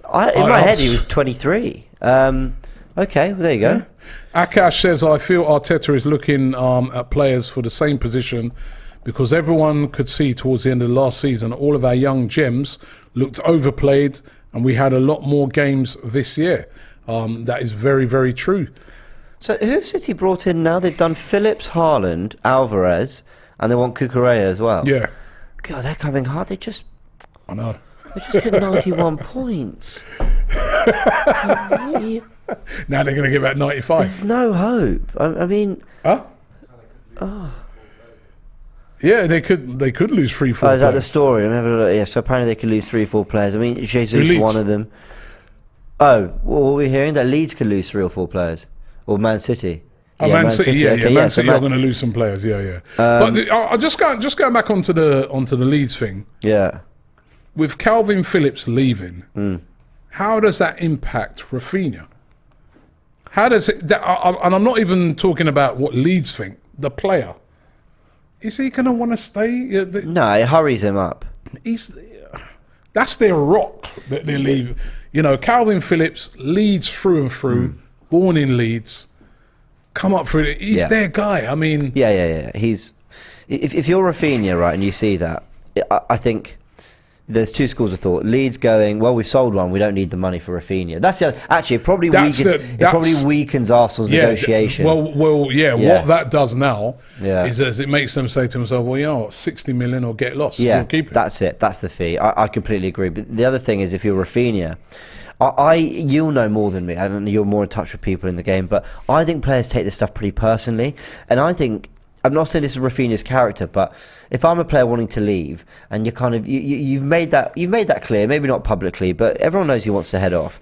S2: In my head, he was 23. Okay, well, there you go.
S1: Yeah. Akash says, I feel Arteta is looking at players for the same position because everyone could see towards the end of the last season all of our young gems looked overplayed and we had a lot more games this year. That is very, very true.
S2: So who have City brought in now? They've done Phillips, Haaland, Alvarez, and they want Cucurella as well.
S1: Yeah.
S2: God, they're coming hard. They just hit 91 points.
S1: Now they're going to get about 95.
S2: There's no hope. I mean...
S1: Huh? Oh. Yeah, they could lose 3-4 players.
S2: Is that the story? Yeah, so apparently they could lose 3-4 players. I mean, Jesus one of them. Oh, well, what are we hearing? That Leeds could lose 3 or 4 players? Or Man City?
S1: Oh,
S2: yeah,
S1: Man City,
S2: okay,
S1: Man City are going to lose some players, but I'll just go back onto the Leeds thing.
S2: Yeah.
S1: With Calvin Phillips leaving, how does that impact Raphinha? How does it? And I'm not even talking about what Leeds think. The player, is he going to want to stay?
S2: No, it hurries him up.
S1: That's their rock that they leave. Calvin Phillips, Leeds through and through, born in Leeds. Come up through it. He's their guy. I mean...
S2: Yeah. He's... If you're Raphinha, right, and you see that, I think there's 2 schools of thought. Leeds going, well, we've sold one, we don't need the money for Raphinha. That's the other... Actually, it probably weakens Arsenal's negotiation.
S1: What that does now is it makes them say to themselves, well, 60 million or get lost.
S2: Yeah,
S1: we'll keep it.
S2: That's it. That's the fee. I completely agree. But the other thing is, if you're Raphinha... you'll know more than me. I don't know, you're more in touch with people in the game, but I think players take this stuff pretty personally. And I think, I'm not saying this is Raphinha's character, but if I'm a player wanting to leave and you're kind of you've made that clear, maybe not publicly, but everyone knows he wants to head off,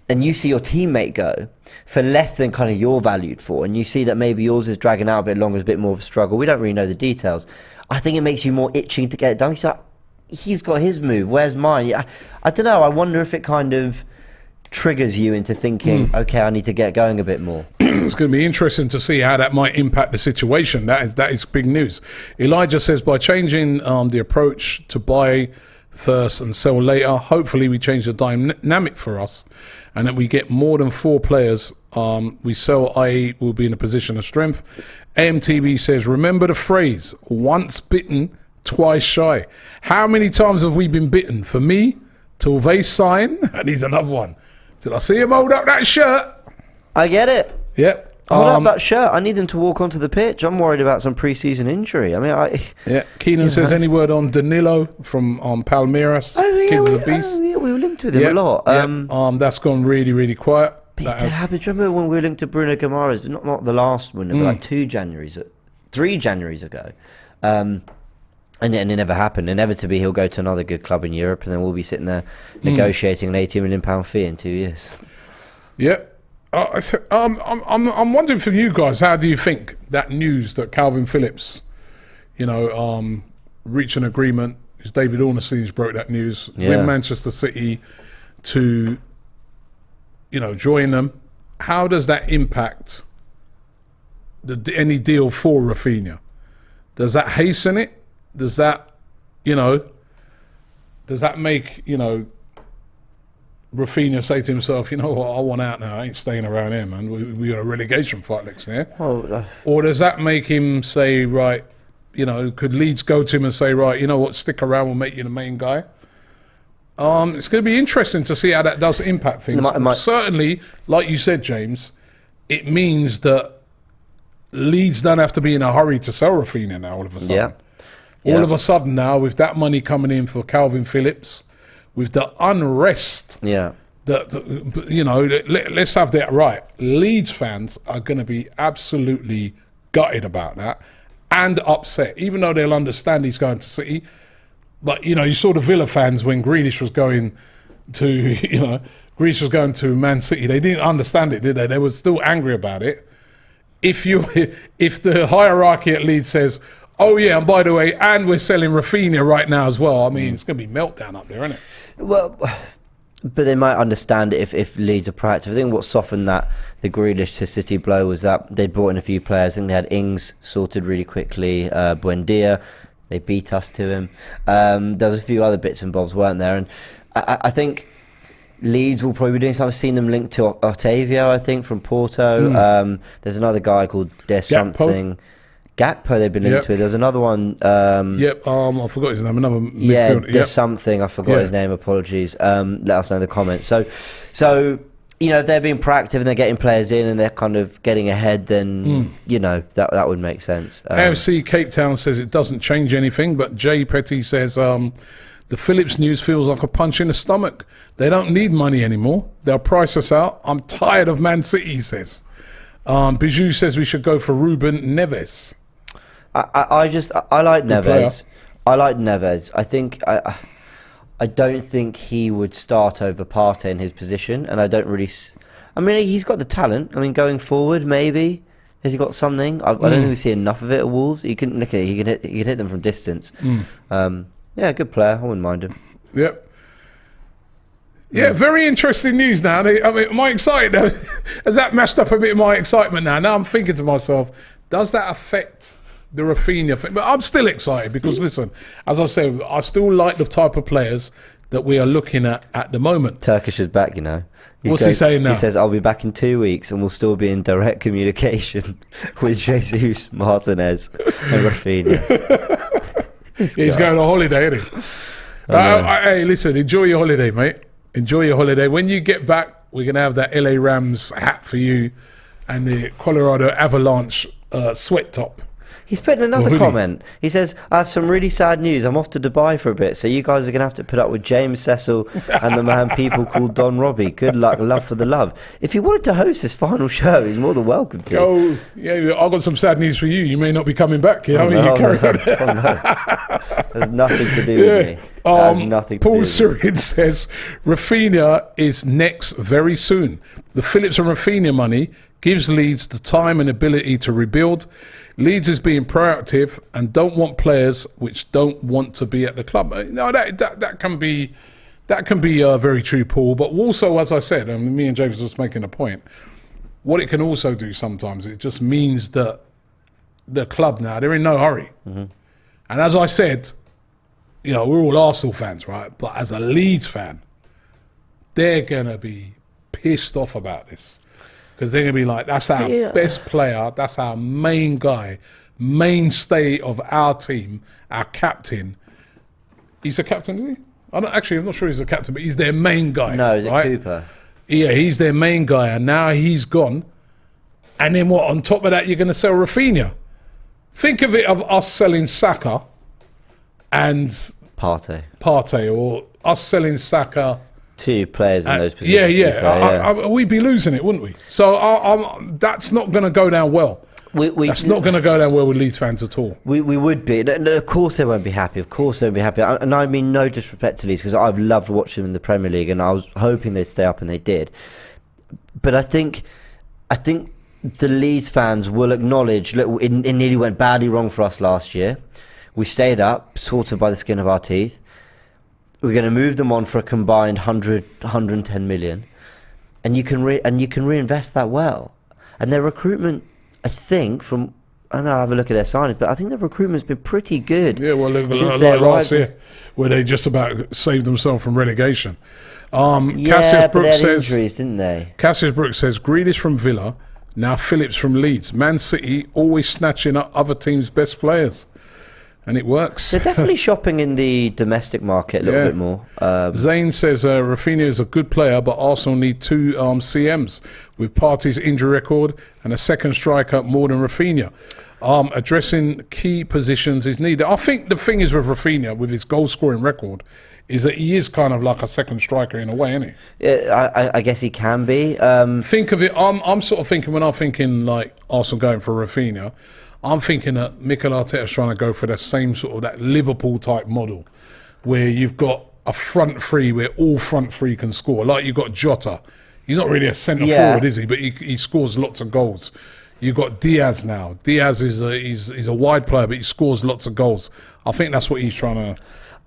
S2: and you see your teammate go for less than kind of you're valued for, and you see that maybe yours is dragging out a bit longer, is a bit more of a struggle. We don't really know the details. I think it makes you more itching to get it done. He's like, he's got his move, where's mine? I don't know. I wonder if it kind of triggers you into thinking, okay, I need to get going a bit more.
S1: It's going to be interesting to see how that might impact the situation. That is big news. Elijah says, by changing the approach to buy first and sell later, hopefully we change the dynamic for us and that we get more than 4 players we sell, i.e. we'll be in a position of strength. AMTB says, remember the phrase, once bitten, twice shy. How many times have we been bitten? For me, till they sign, I need another one. Till I see him hold up that shirt.
S2: I get it.
S1: Yep.
S2: Hold up that shirt. I need them to walk onto the pitch. I'm worried about some pre-season injury. I mean,
S1: Keenan says, any word on Danilo from Palmeiras? Kids is a beast.
S2: We were linked with him a lot.
S1: That's gone really, really quiet.
S2: Do you remember when we were linked to Bruno Guimaraes? Not the last one, but like 2 Januaries. 3 Januaries ago. And it never happened. Inevitably, he'll go to another good club in Europe, and then we'll be sitting there negotiating an £80 million fee in 2 years.
S1: Yeah. I'm wondering from you guys, how do you think that news that Calvin Phillips, reached an agreement, as David Ornstein's broke that news, with Manchester City to, join them. How does that impact any deal for Raphinha? Does that hasten it? Does that, make, Raphinha say to himself, you know what, I want out now, I ain't staying around here, man. We're in a relegation fight next year. Or does that make him say, right, could Leeds go to him and say, right, you know what, stick around, we'll make you the main guy? It's going to be interesting to see how that does impact things. Certainly, like you said, James, it means that Leeds don't have to be in a hurry to sell Raphinha now all of a sudden. All of a sudden now, with that money coming in for Calvin Phillips, with the unrest, let's have that right. Leeds fans are going to be absolutely gutted about that and upset, even though they'll understand he's going to City. But, you saw the Villa fans when Grealish was going to, Man City. They didn't understand it, did they? They were still angry about it. If the hierarchy at Leeds says, oh yeah, and by the way, and we're selling Raphinha right now as well, I mean, it's going to be meltdown up there, isn't it?
S2: Well, but they might understand it if Leeds are proactive. I think what softened the Grealish to City blow was that they brought in a few players. I think they had Ings sorted really quickly, Buendia, they beat us to him. There's a few other bits and bobs, weren't there? And I think Leeds will probably be doing something. I've seen them linked to Octavio, I think, from Porto. There's another guy called something. Gakpo they've been linked to. There's another one.
S1: I forgot his name. Another midfielder.
S2: There's something. I forgot his name. Apologies. Let us know in the comments. So if they're being proactive and they're getting players in and they're kind of getting ahead, then that would make sense.
S1: AFC Cape Town says it doesn't change anything, but Jay Petty says the Phillips news feels like a punch in the stomach. They don't need money anymore. They'll price us out. I'm tired of Man City, he says. Bijou says we should go for Ruben Neves.
S2: I like Neves.
S1: Player.
S2: I like Neves. I think I don't think he would start over Partey in his position, and I don't really. I mean, he's got the talent. I mean, going forward, maybe has he got something? I don't think we see enough of it at Wolves. He can look at. He can hit them from distance. Yeah, good player. I wouldn't mind him.
S1: Yep. Yeah, very interesting news now. I mean, am I excited now? Has that mashed up a bit of my excitement now? Now I'm thinking to myself, does that affect the Raphinha thing? But I'm still excited because, listen, as I said, I still like the type of players that we are looking at the moment.
S2: Turkish is back, you know.
S1: What's he saying now?
S2: He says, I'll be back in 2 weeks and we'll still be in direct communication with Jesus, Martinez and Raphinha.
S1: He's going on holiday, isn't he? Hey, listen, enjoy your holiday, mate. Enjoy your holiday. When you get back, we're going to have that LA Rams hat for you and the Colorado Avalanche sweat top.
S2: He's putting another comment. He says, I have some really sad news. I'm off to Dubai for a bit, so you guys are going to have to put up with James Cecil and the man people call Don Robbie. Good luck, love for the love. If he wanted to host this final show, he's more than welcome to.
S1: Oh, yeah, I've got some sad news for you. You may not be coming back. You carry on.
S2: There's nothing to do with me. Has nothing to
S1: Paul
S2: do with
S1: Surin says, Raphinha is next very soon. The Phillips and Raphinha money gives Leeds the time and ability to rebuild. Leeds is being proactive and don't want players which don't want to be at the club. No, that can be very true, Paul. But also, as I said, and me and James were just making a point, what it can also do sometimes, it just means that the club now, they're in no hurry. Mm-hmm. And as I said, we're all Arsenal fans, right? But as a Leeds fan, they're going to be pissed off about this. Because they're going to be like, that's our best player, that's our main guy, mainstay of our team, our captain. He's a captain, is he? I'm not sure he's a captain, but he's their main guy.
S2: No, is it Cooper?
S1: Yeah, he's their main guy, and now he's gone. And then what, on top of that, you're going to sell Raphinha? Think of it of us selling Saka and Partey, or us selling Saka.
S2: Two players in those positions.
S1: We'd be losing it, wouldn't we? So that's not going to go down well. That's not going to go down well with Leeds fans at all.
S2: We would be. No, of course they won't be happy. Of course they won't be happy. And I mean no disrespect to Leeds, because I've loved watching them in the Premier League, and I was hoping they'd stay up, and they did. But I think the Leeds fans will acknowledge, look, it nearly went badly wrong for us last year. We stayed up, sort of by the skin of our teeth. We're going to move them on for a combined 110 million, and you can reinvest that well. And their recruitment, I think, I'll have a look at their signings, but I think the recruitment's been pretty good.
S1: Yeah, well, look like last year, where they just about saved themselves from relegation. Cassius
S2: but
S1: Brooks
S2: they had
S1: says,
S2: injuries, didn't they?
S1: Cassius Brooks says, Grealish from Villa, now Phillps from Leeds. Man City always snatching up other teams' best players. And it works.
S2: They're definitely shopping in the domestic market a little bit more.
S1: Zane says Raphinha is a good player, but Arsenal need two CMs with Partey's injury record and a second striker more than Raphinha. Addressing key positions is needed. I think the thing is with Raphinha, with his goal-scoring record, is that he is kind of like a second striker in a way, isn't he?
S2: Yeah, I guess he can be.
S1: Think of it. I'm sort of thinking, when I'm thinking like Arsenal going for Raphinha, I'm thinking that Mikel Arteta's trying to go for the same sort of that Liverpool type model, where you've got a front three where all front three can score. Like you've got Jota. He's not really a centre forward, is he? But he scores lots of goals. You've got Diaz now. Diaz is he's a wide player, but he scores lots of goals. I think that's what he's trying to...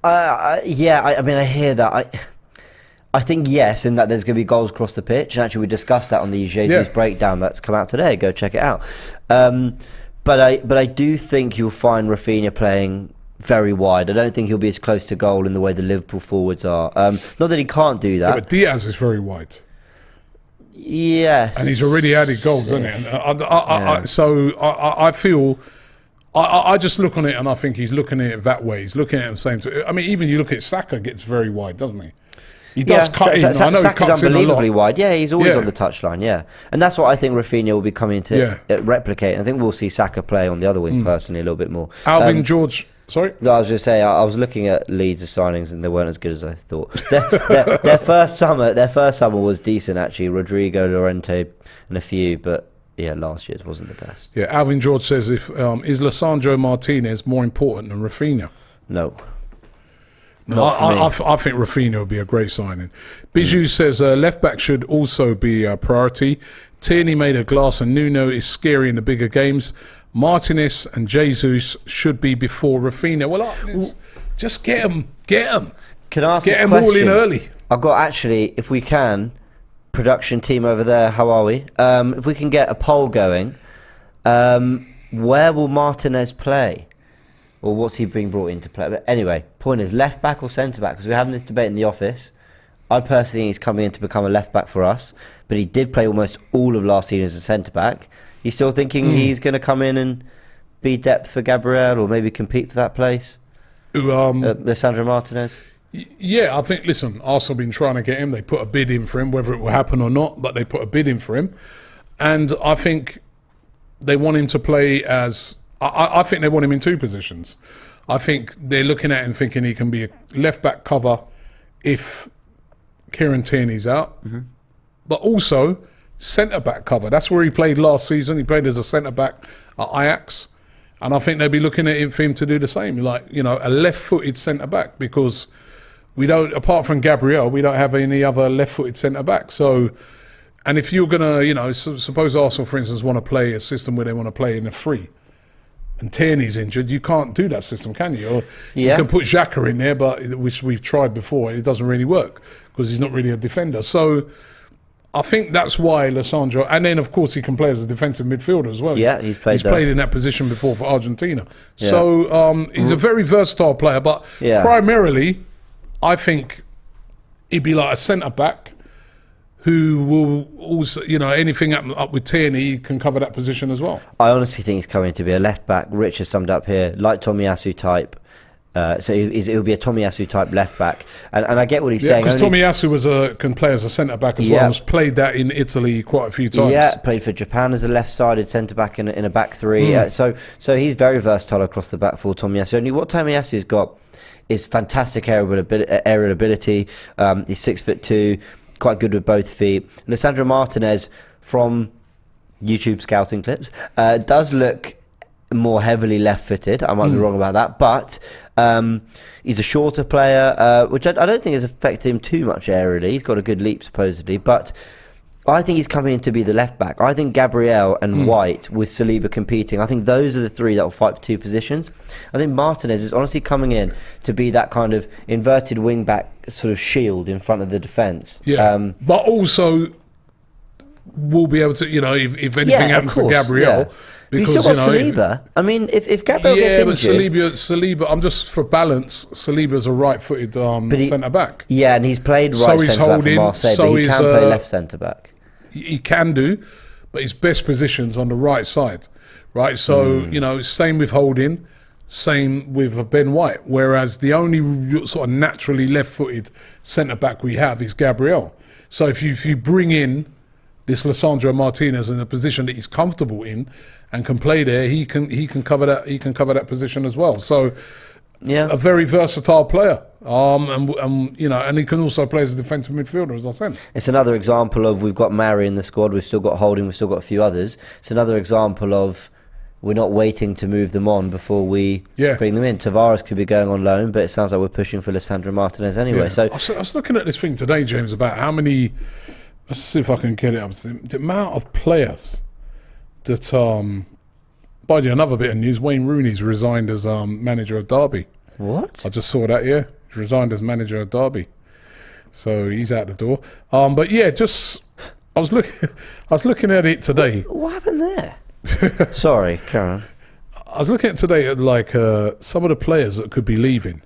S2: I mean, I hear that. I think yes, in that there's going to be goals across the pitch. And actually, we discussed that on the Jesus breakdown that's come out today. Go check it out. But I do think you'll find Raphinha playing very wide. I don't think he'll be as close to goal in the way the Liverpool forwards are. Not that he can't do that.
S1: Yeah, but Diaz is very wide.
S2: Yes.
S1: And he's already added goals, hasn't he? I feel... I just look on it and I think he's looking at it that way. He's looking at it and saying... I mean, even you look at Saka, gets very wide, doesn't he? He does cut in. I know
S2: Saka's
S1: he cuts
S2: unbelievably
S1: in a lot.
S2: wide. Yeah, he's always on the touchline, And that's what I think Raphinha will be coming to replicate. I think we'll see Saka play on the other wing personally a little bit more.
S1: Alvin George... Sorry?
S2: No, I was just saying, I was looking at Leeds' signings and they weren't as good as I thought. Their first summer was decent, actually. Rodrigo, Llorente and a few, but... Yeah, last year's wasn't the best.
S1: Yeah, Alvin George says, is Lisandro Martinez more important than Raphinha?
S2: No.
S1: I think Raphinha would be a great signing. Bijou says left-back should also be a priority. Tierney made a glass and Nuno is scary in the bigger games. Martinez and Jesus should be before Raphinha. Well, just get them.
S2: Can I ask
S1: get
S2: a
S1: them all in early.
S2: I've got actually, if we can... Production team over there, how are we? If we can get a poll going, where will Martinez play? Or what's he being brought in to play? But anyway, point is, left back or centre back? Because we're having this debate in the office. I personally think he's coming in to become a left back for us, but he did play almost all of last season as a centre back. You still thinking he's going to come in and be depth for Gabriel, or maybe compete for that place? Lisandro Martinez?
S1: Yeah, I think, listen, Arsenal have been trying to get him. They put a bid in for him, whether it will happen or not, but they put a bid in for him. And I think they want him to play as... I think they want him in two positions. I think they're looking at him thinking he can be a left-back cover if Kieran Tierney's out, but also centre-back cover. That's where he played last season. He played as a centre-back at Ajax. And I think they'll be looking at him for him to do the same, like, you know, a left-footed centre-back, because... we don't, apart from Gabriel, we don't have any other left-footed centre-back. So, and if you're going to, you know, suppose Arsenal, for instance, want to play a system where they want to play in a free, and Tierney's injured, you can't do that system, can you? Or you can put Xhaka in there, but which we've tried before, it doesn't really work because he's not really a defender. So, I think that's why Lisandro, and then of course he can play as a defensive midfielder as well.
S2: Yeah, he's played
S1: in that position before for Argentina. Yeah. So he's a very versatile player, but primarily, I think he'd be like a centre-back who will also, you know, anything up with Tierney can cover that position as well.
S2: I honestly think he's coming to be a left-back. Rich has summed up here, like Tomiyasu type. So it'll be a Tomiyasu type left-back. And I get what he's saying.
S1: Because Tomiyasu can play as a centre-back as well. He's played that in Italy quite a few times.
S2: Yeah, played for Japan as a left-sided centre-back in a back three. So he's very versatile across the back for Tomiyasu. And what Tomiyasu's got is fantastic aerial ability. He's 6'2", quite good with both feet. Lisandro Martinez, from YouTube scouting clips, does look more heavily left-footed. I might be wrong about that, but he's a shorter player, which I don't think has affected him too much aerially. He's got a good leap, supposedly, but I think he's coming in to be the left-back. I think Gabriel and White, with Saliba competing, I think those are the three that will fight for two positions. I think Martinez is honestly coming in to be that kind of inverted wing-back sort of shield in front of the defence.
S1: Yeah, but also will be able to, if anything happens to Gabriel... Yeah.
S2: Because, you still got Saliba. I mean, if Gabriel gets injured...
S1: but Saliba, I'm just for balance, Saliba's a right-footed centre-back.
S2: Yeah, and he's played right centre-back for Marseille, but he can play left centre-back.
S1: He can do, but his best position's on the right side, right? So, same with Holding, same with Ben White, whereas the only sort of naturally left-footed centre-back we have is Gabriel. So if you bring in this Lisandro Martinez in a position that he's comfortable in and can play there, he can cover that position as well. So a very versatile player. And he can also play as a defensive midfielder, as I said. It's
S2: another example of we've got Mari in the squad, we've still got Holding, we've still got a few others. It's another example of we're not waiting to move them on before we bring them in. Tavares could be going on loan, but it sounds like we're pushing for Lisandro Martinez anyway. So
S1: I was looking at this thing today, James, about how many... Let's see if I can get it up. The amount of players that... by the way, another bit of news, Wayne Rooney's resigned as manager of Derby.
S2: What?
S1: I just saw that, yeah. He's resigned as manager of Derby. So he's out the door. But yeah, I was looking at it today.
S2: What happened there? Sorry, Karen.
S1: I was looking at today at some of the players that could be leaving.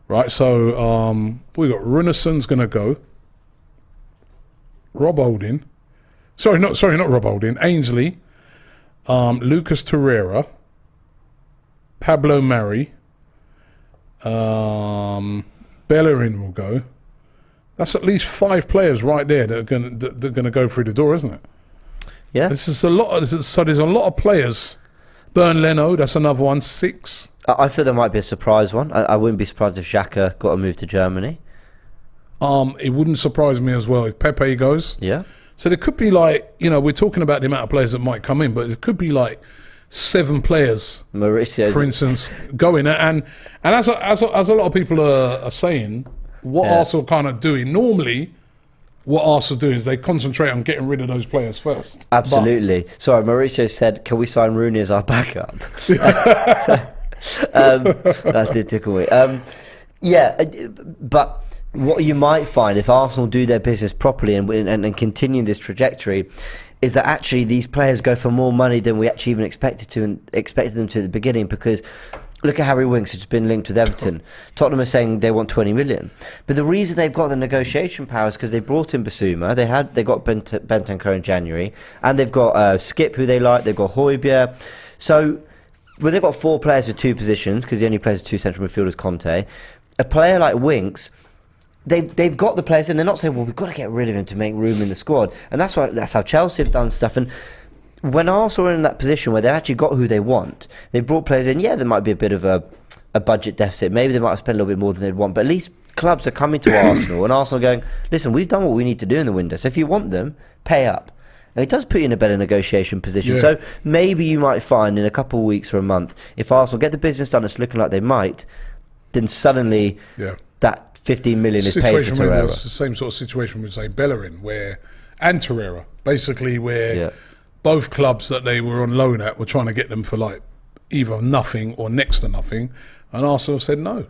S1: Right, so we got Runnisson's going to go. Rob Holding. Sorry, not Rob Holding. Ainsley. Lucas Torreira. Pablo Mari. Bellerin will go. That's at least 5 players right there that are going to go through the door, isn't it?
S2: Yeah.
S1: This is a lot. So there's a lot of players. Bern Leno, that's another one. 6.
S2: I feel there might be a surprise one. I wouldn't be surprised if Xhaka got a move to Germany.
S1: It wouldn't surprise me as well if Pepe goes.
S2: Yeah. So
S1: there could be we're talking about the amount of players that might come in, but it could be 7 players,
S2: Mauricio,
S1: for instance, going. And as a lot of people are saying, what Arsenal kind of doing, normally what Arsenal do is they concentrate on getting rid of those players first.
S2: Absolutely. Sorry, Mauricio said, can we sign Rooney as our backup? That did tickle me. But what you might find if Arsenal do their business properly and continue this trajectory is that actually these players go for more money than we actually even expected them to at the beginning, because look at Harry Winks, who's been linked with Everton. Tottenham are saying they want 20 million. But the reason they've got the negotiation power is because they brought in Basuma, they got Bentancur in January, and they've got Skip, who they like, they've got Højbjerg. So they've got 4 players with 2 positions, because he only plays 2 central midfielders, Conte. A player like Winks, they've got the players, and they're not saying, well, we've got to get rid of him to make room in the squad. And that's how Chelsea have done stuff. And when Arsenal are in that position where they've actually got who they want, they've brought players in. Yeah, there might be a bit of a budget deficit. Maybe they might have spent a little bit more than they'd want. But at least clubs are coming to Arsenal, and Arsenal going, listen, we've done what we need to do in the window. So if you want them, pay up. And it does put you in a better negotiation position. Yeah. So maybe you might find in a couple of weeks or a month, if Arsenal get the business done, it's looking like they might, then suddenly that 15 million is paid for Torreira.
S1: It's the same sort of situation with, say, Bellerin and Torreira, basically, where both clubs that they were on loan at were trying to get them for either nothing or next to nothing, and Arsenal said no,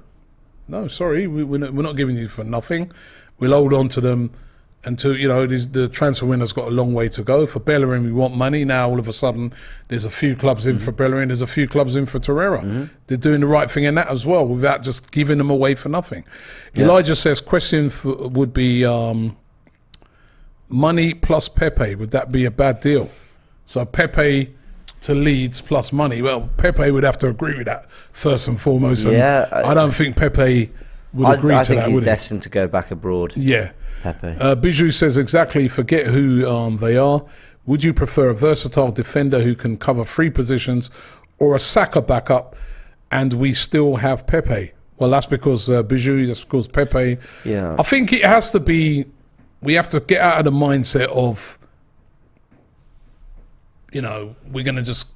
S1: sorry, we're not giving you for nothing. We'll hold on to them until the transfer window's got a long way to go. For Bellerin, we want money. Now all of a sudden, there's a few clubs in for Bellerin. There's a few clubs in for Torreira. They're doing the right thing in that as well, without just giving them away for nothing. Elijah says, question would be money plus Pepe. Would that be a bad deal? So Pepe to Leeds plus money. Well, Pepe would have to agree with that first and foremost. And I don't think Pepe would agree to that. I
S2: think he's destined to go back abroad.
S1: Yeah.
S2: Pepe.
S1: Bijou says, exactly, forget who they are. Would you prefer a versatile defender who can cover 3 positions, or a Saka backup, and we still have Pepe? Well, that's because Bijou, that's because Pepe.
S2: Yeah.
S1: I think it has to be, we have to get out of the mindset of you know, we're going to just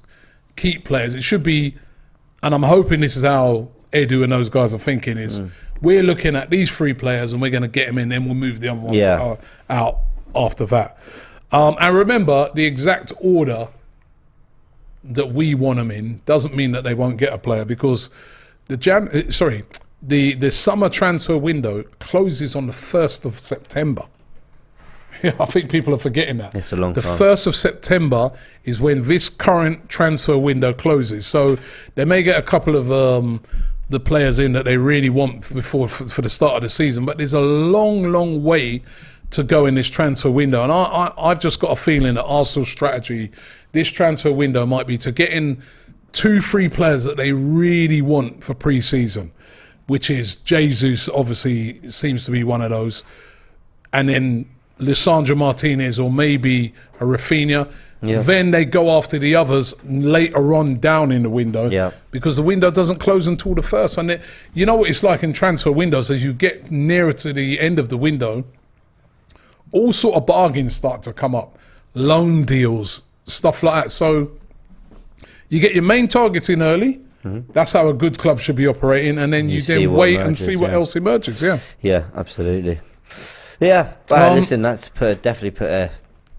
S1: keep players. It should be, and I'm hoping this is how Edu and those guys are thinking, is we're looking at these 3 players and we're going to get them in, then we'll move the other ones out after that. And remember, the exact order that we want them in doesn't mean that they won't get a player, because the summer transfer window closes on the 1st of September. Yeah, I think people are forgetting that.
S2: It's a long
S1: time. The 1st of September is when this current transfer window closes. So they may get a couple of the players in that they really want for the start of the season. But there's a long, long way to go in this transfer window. And I've just got a feeling that Arsenal's strategy, this transfer window, might be to get in 2-3 players that they really want for pre-season, which is Jesus, obviously, seems to be one of those. And then Lisandro Martinez, or maybe a Raphinha. Yeah. Then they go after the others later on down in the window, because the window doesn't close until the 1st. And you know what it's like in transfer windows, as you get nearer to the end of the window, all sort of bargains start to come up, loan deals, stuff like that. So you get your main targets in early. That's how a good club should be operating, and then you then wait emerges, and see what else emerges. Yeah,
S2: absolutely. Yeah, but listen, that's definitely put a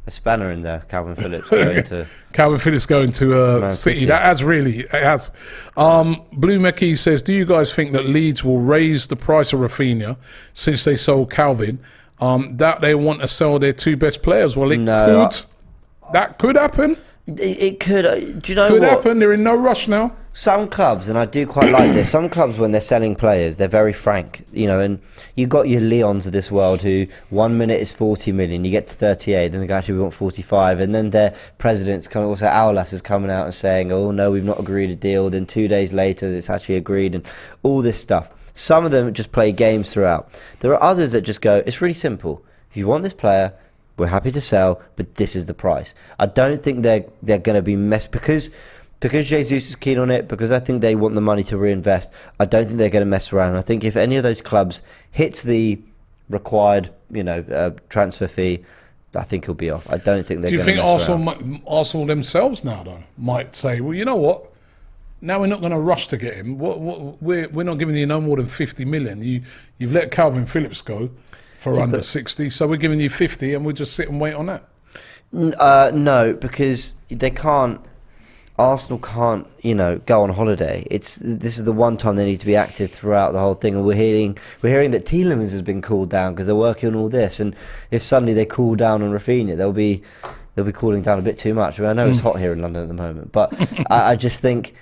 S2: spanner in there. Calvin Phillips going to
S1: Calvin Phillips going to City. That has really Blue Mekki says, do you guys think that Leeds will raise the price of Raphinha since they sold Calvin? That they want to sell their 2 best players? Well, that could happen.
S2: It could. Do you know
S1: could
S2: what?
S1: happen. They're in no rush now.
S2: Some clubs, and I do quite like this, some clubs when they're selling players, they're very frank, you know, and you got your Leons of this world who 1 minute is 40 million, you get to 38, then they go, actually we want 45, and then their president's coming, also Aulas is coming out and saying, oh no, we've not agreed a deal, then 2 days later it's actually agreed, and all this stuff. Some of them just play games throughout. There are others that just go, it's really simple. If you want this player, we're happy to sell, but this is the price. I don't think they're going to be messed, because Jesus is keen on it, because I think they want the money to reinvest. I don't think they're going to mess around. I think if any of those clubs hits the required, transfer fee, I think he'll be off. I don't think they're going to mess around. Do you think
S1: Arsenal themselves now, though, might say, well, you know what? Now we're not going to rush to get him. We're not giving you no more than 50 million. You've let Calvin Phillips go for under 60, so we're giving you 50, and we'll just sit and wait on that.
S2: No, because they can't. Arsenal can't, go on holiday. This is the one time they need to be active throughout the whole thing. And we're hearing that Tielemans has been cooled down because they're working on all this. And if suddenly they cool down on Raphinha, they'll be cooling down a bit too much. I mean, I know it's hot here in London at the moment, but I just think.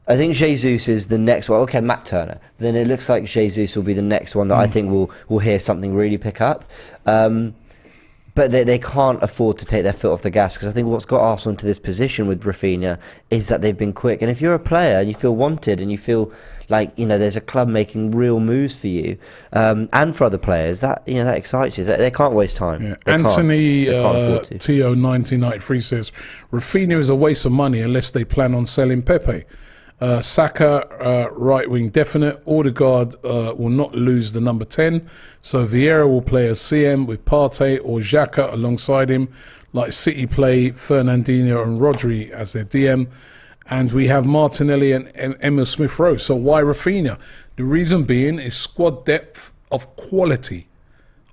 S2: I think Jesus is the next one. Okay, Matt Turner. Then it looks like Jesus will be the next one that I think will hear something really pick up. But they can't afford to take their foot off the gas, because I think what's got Arsenal into this position with Raphinha is that they've been quick. And if you're a player and you feel wanted and you feel like there's a club making real moves for you and for other players, that that excites you. They can't waste time.
S1: Yeah. Anthony Tio 1993 says Raphinha is a waste of money unless they plan on selling Pepe. Saka, right wing definite. Odegaard will not lose the number 10. So Vieira will play as CM with Partey or Xhaka alongside him, like City play Fernandinho and Rodri as their DM. And we have Martinelli and Emil Smith-Rowe. So why Raphinha? The reason being is squad depth of quality,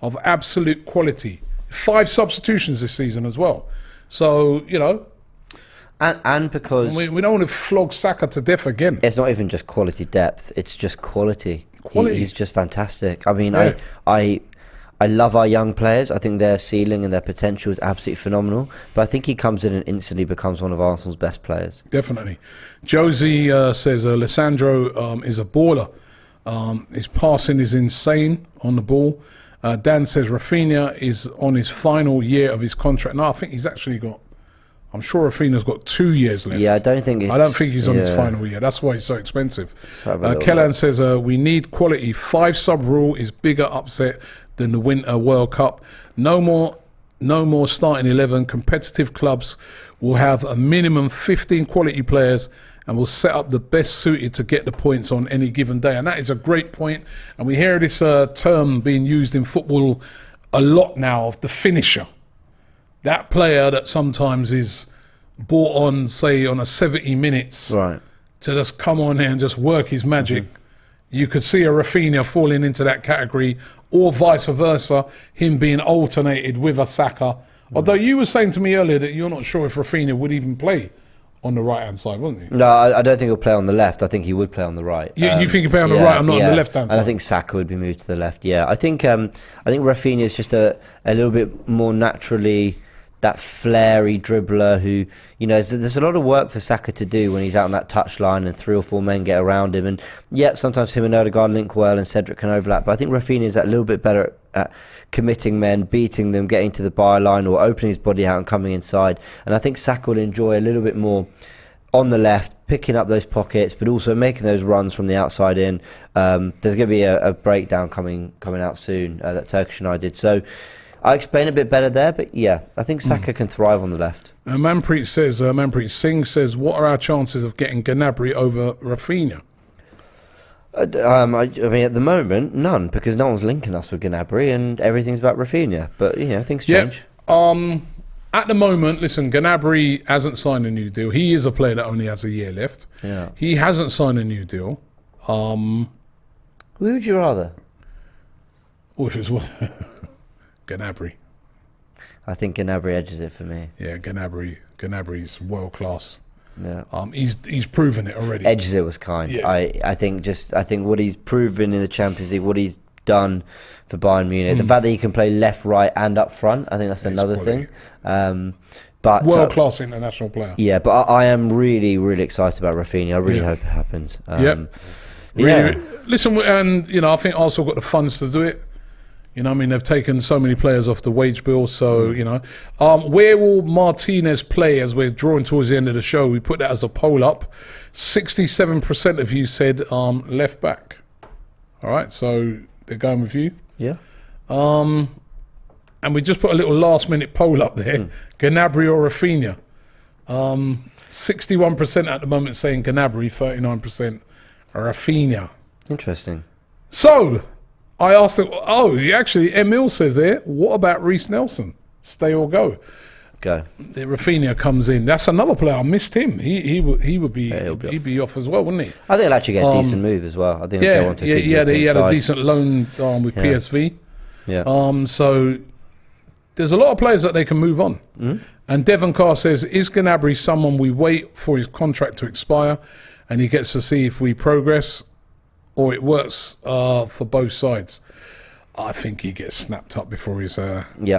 S1: of absolute quality. 5 substitutions this season as well. So,
S2: And because
S1: we don't want to flog Saka to death again.
S2: It's not even just quality depth; it's just quality. He's just fantastic. I mean,
S1: Yeah.
S2: I love our young players. I think their ceiling and their potential is absolutely phenomenal. But I think he comes in and instantly becomes one of Arsenal's best players.
S1: Definitely. Josie says Lissandro is a baller. His passing is insane on the ball. Dan says Raphinha is on his final year of his contract. No, I think he's actually got. I'm sure Raphinha's got 2 years left.
S2: Yeah, I don't think
S1: he's on his final year. That's why he's so expensive. Kellan says we need quality. 5 sub rule is bigger upset than the Winter World Cup. No more starting 11. Competitive clubs will have a minimum 15 quality players and will set up the best suited to get the points on any given day. And that is a great point. And we hear this term being used in football a lot now, of the finisher. That player that sometimes is brought on, say, on a 70 minutes
S2: Right.
S1: to just come on there and just work his magic, you could see a Raphinha falling into that category, or vice versa, him being alternated with a Saka. Although you were saying to me earlier that you're not sure if Raphinha would even play on the right-hand side, wasn't you?
S2: No, I don't think he'll play on the left. I think he would play on the right.
S1: You think he'll play on the right and not on the left-hand side?
S2: And I think Saka would be moved to the left. Yeah, I think Raphinha is just a little bit more naturally that flary dribbler who, you know, there's a lot of work for Saka to do when he's out on that touchline and 3 or 4 men get around him. And yeah, sometimes him and Odegaard link well and Cedric can overlap. But I think Raphinha is that little bit better at committing men, beating them, getting to the byline or opening his body out and coming inside. And I think Saka will enjoy a little bit more on the left, picking up those pockets, but also making those runs from the outside in. There's going to be a breakdown coming out soon that Turkish and I did. So I explain a bit better there, but yeah, I think Saka can thrive on the left.
S1: Manpreet Singh says, what are our chances of getting Gnabry over Raphinha?
S2: I mean, at the moment, none, because no one's linking us with Gnabry and everything's about Raphinha. But, you know, things change.
S1: At the moment, listen, Gnabry hasn't signed a new deal. He is a player that only has a year left.
S2: Yeah.
S1: He hasn't signed a new deal.
S2: Who would you rather?
S1: Or if it's Gnabry.
S2: I think Gnabry edges it for me.
S1: Yeah, Gnabry's world class.
S2: Yeah.
S1: He's proven it already.
S2: Edges it was kind.
S1: Yeah.
S2: I think what he's proven in the Champions League, what he's done for Bayern Munich, the fact that he can play left, right, and up front, I think that's another thing. But
S1: world class international player.
S2: Yeah, but I am really, really excited about Raphinha. I really hope it happens.
S1: Really, listen, and you know, I think Arsenal got the funds to do it. You know, I mean, they've taken so many players off the wage bill. So, you know, where will Martinez play as we're drawing towards the end of the show? We put that as a poll up. 67% of you said left back. All right, so they're going with you.
S2: Yeah.
S1: And we just put a little last-minute poll up there. Gnabry or Raphinha? 61% at the moment saying Gnabry, 39% Raphinha.
S2: Interesting.
S1: So I asked him, actually, Emil says there, what about Reece Nelson? Stay or go?
S2: Go.
S1: Raphinha comes in. That's another player. I missed him. He'd be off as well, wouldn't he?
S2: I think he'll actually get a decent move as well. I think he
S1: had a decent loan with PSV.
S2: Yeah.
S1: So there's a lot of players that they can move on. And Devon Carr says, is Gnabry someone we wait for his contract to expire and he gets to see if we progress or it works for both sides? I think he gets snapped up before his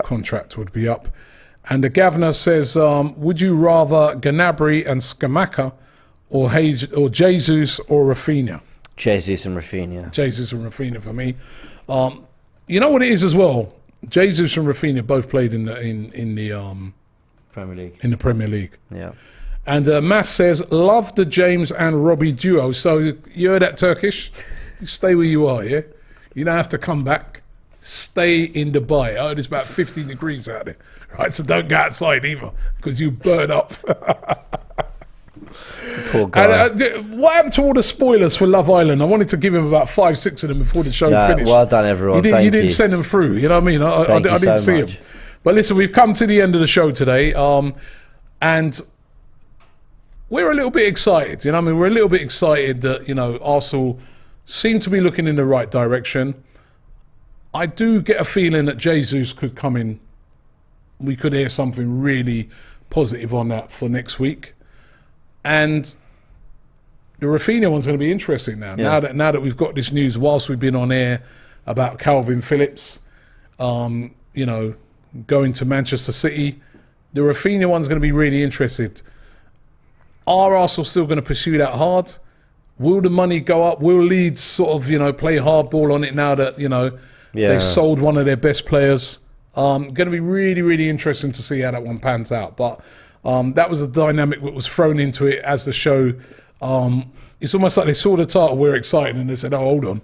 S1: contract would be up. And the governor says, would you rather Gnabry and Scamacca or Jesus or Raphinha?
S2: Jesus and Raphinha.
S1: Jesus and Raphinha for me. You know what it is as well? Jesus and Raphinha both played in the
S2: Premier League.
S1: In the Premier League.
S2: Yeah.
S1: And Mass says, love the James and Robbie duo. So you heard that, Turkish? You stay where you are, yeah? You don't have to come back. Stay in Dubai. I heard it's about 15 degrees out there. Right, so don't go outside either because you burn up.
S2: Poor guy.
S1: And, what happened to all the spoilers for Love Island? I wanted to give him about 5-6 of them before the show finished.
S2: Well done, everyone.
S1: You didn't send them through. You know what I mean? I didn't see them. But listen, we've come to the end of the show today, and we're a little bit excited. You know what I mean? We're a little bit excited that, you know, Arsenal seem to be looking in the right direction. I do get a feeling that Jesus could come in. We could hear something really positive on that for next week. And the Raphinha one's going to be interesting now.
S2: Yeah.
S1: Now that we've got this news, whilst we've been on air about Calvin Phillips, you know, going to Manchester City, the Raphinha one's going to be really interested. Are Arsenal still going to pursue that hard? Will the money go up? Will Leeds sort of, you know, play hardball on it now that, you know, they've sold one of their best players? Going to be really, really interesting to see how that one pans out. But that was a dynamic that was thrown into it as the show. It's almost like they saw the title, we're excited, and they said, oh, hold on,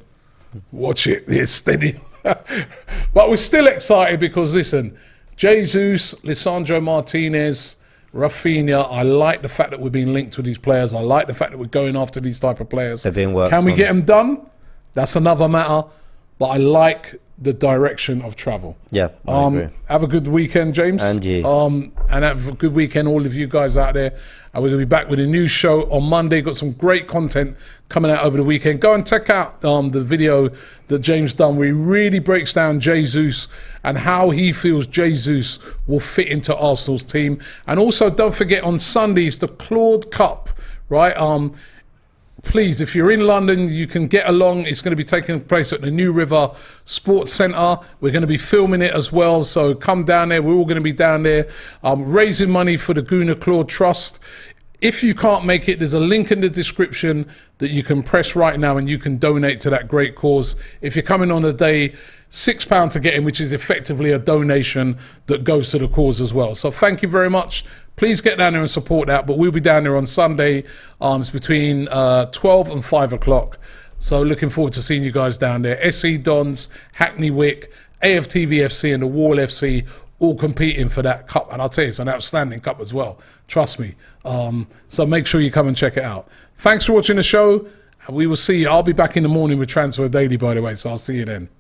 S1: watch it, it's steady. But we're still excited because, listen, Jesus, Lisandro Martinez, Raphinha, I like the fact that we're being linked with these players. I like the fact that we're going after these type of players.
S2: They're being worked
S1: Can we
S2: on.
S1: get them done? That's another matter. but I like the direction of travel.
S2: Yeah, I agree.
S1: Have a good weekend, James.
S2: And you.
S1: And have a good weekend, all of you guys out there. And we're going to be back with a new show on Monday. Got some great content coming out over the weekend. Go and check out the video that James done where he really breaks down Jesus and how he feels Jesus will fit into Arsenal's team. And also, don't forget, on Sundays, the Claude Cup, right? Please, if you're in London, you can get along. It's going to be taking place at the New River Sports Centre. We're going to be filming it as well. So come down there. We're all going to be down there raising money for the Gunnar Claude Trust. If you can't make it, there's a link in the description that you can press right now and you can donate to that great cause. If you're coming on a day, £6 to get in, which is effectively a donation that goes to the cause as well. So thank you very much. Please get down there and support that. But we'll be down there on Sunday. It's between 12 and 5 o'clock. So looking forward to seeing you guys down there. SE Dons, Hackney Wick, AFTV FC and the Wall FC all competing for that cup. And I'll tell you, it's an outstanding cup as well. Trust me. So make sure you come and check it out. Thanks for watching the show. We will see you. I'll be back in the morning with Transfer Daily, by the way. So I'll see you then.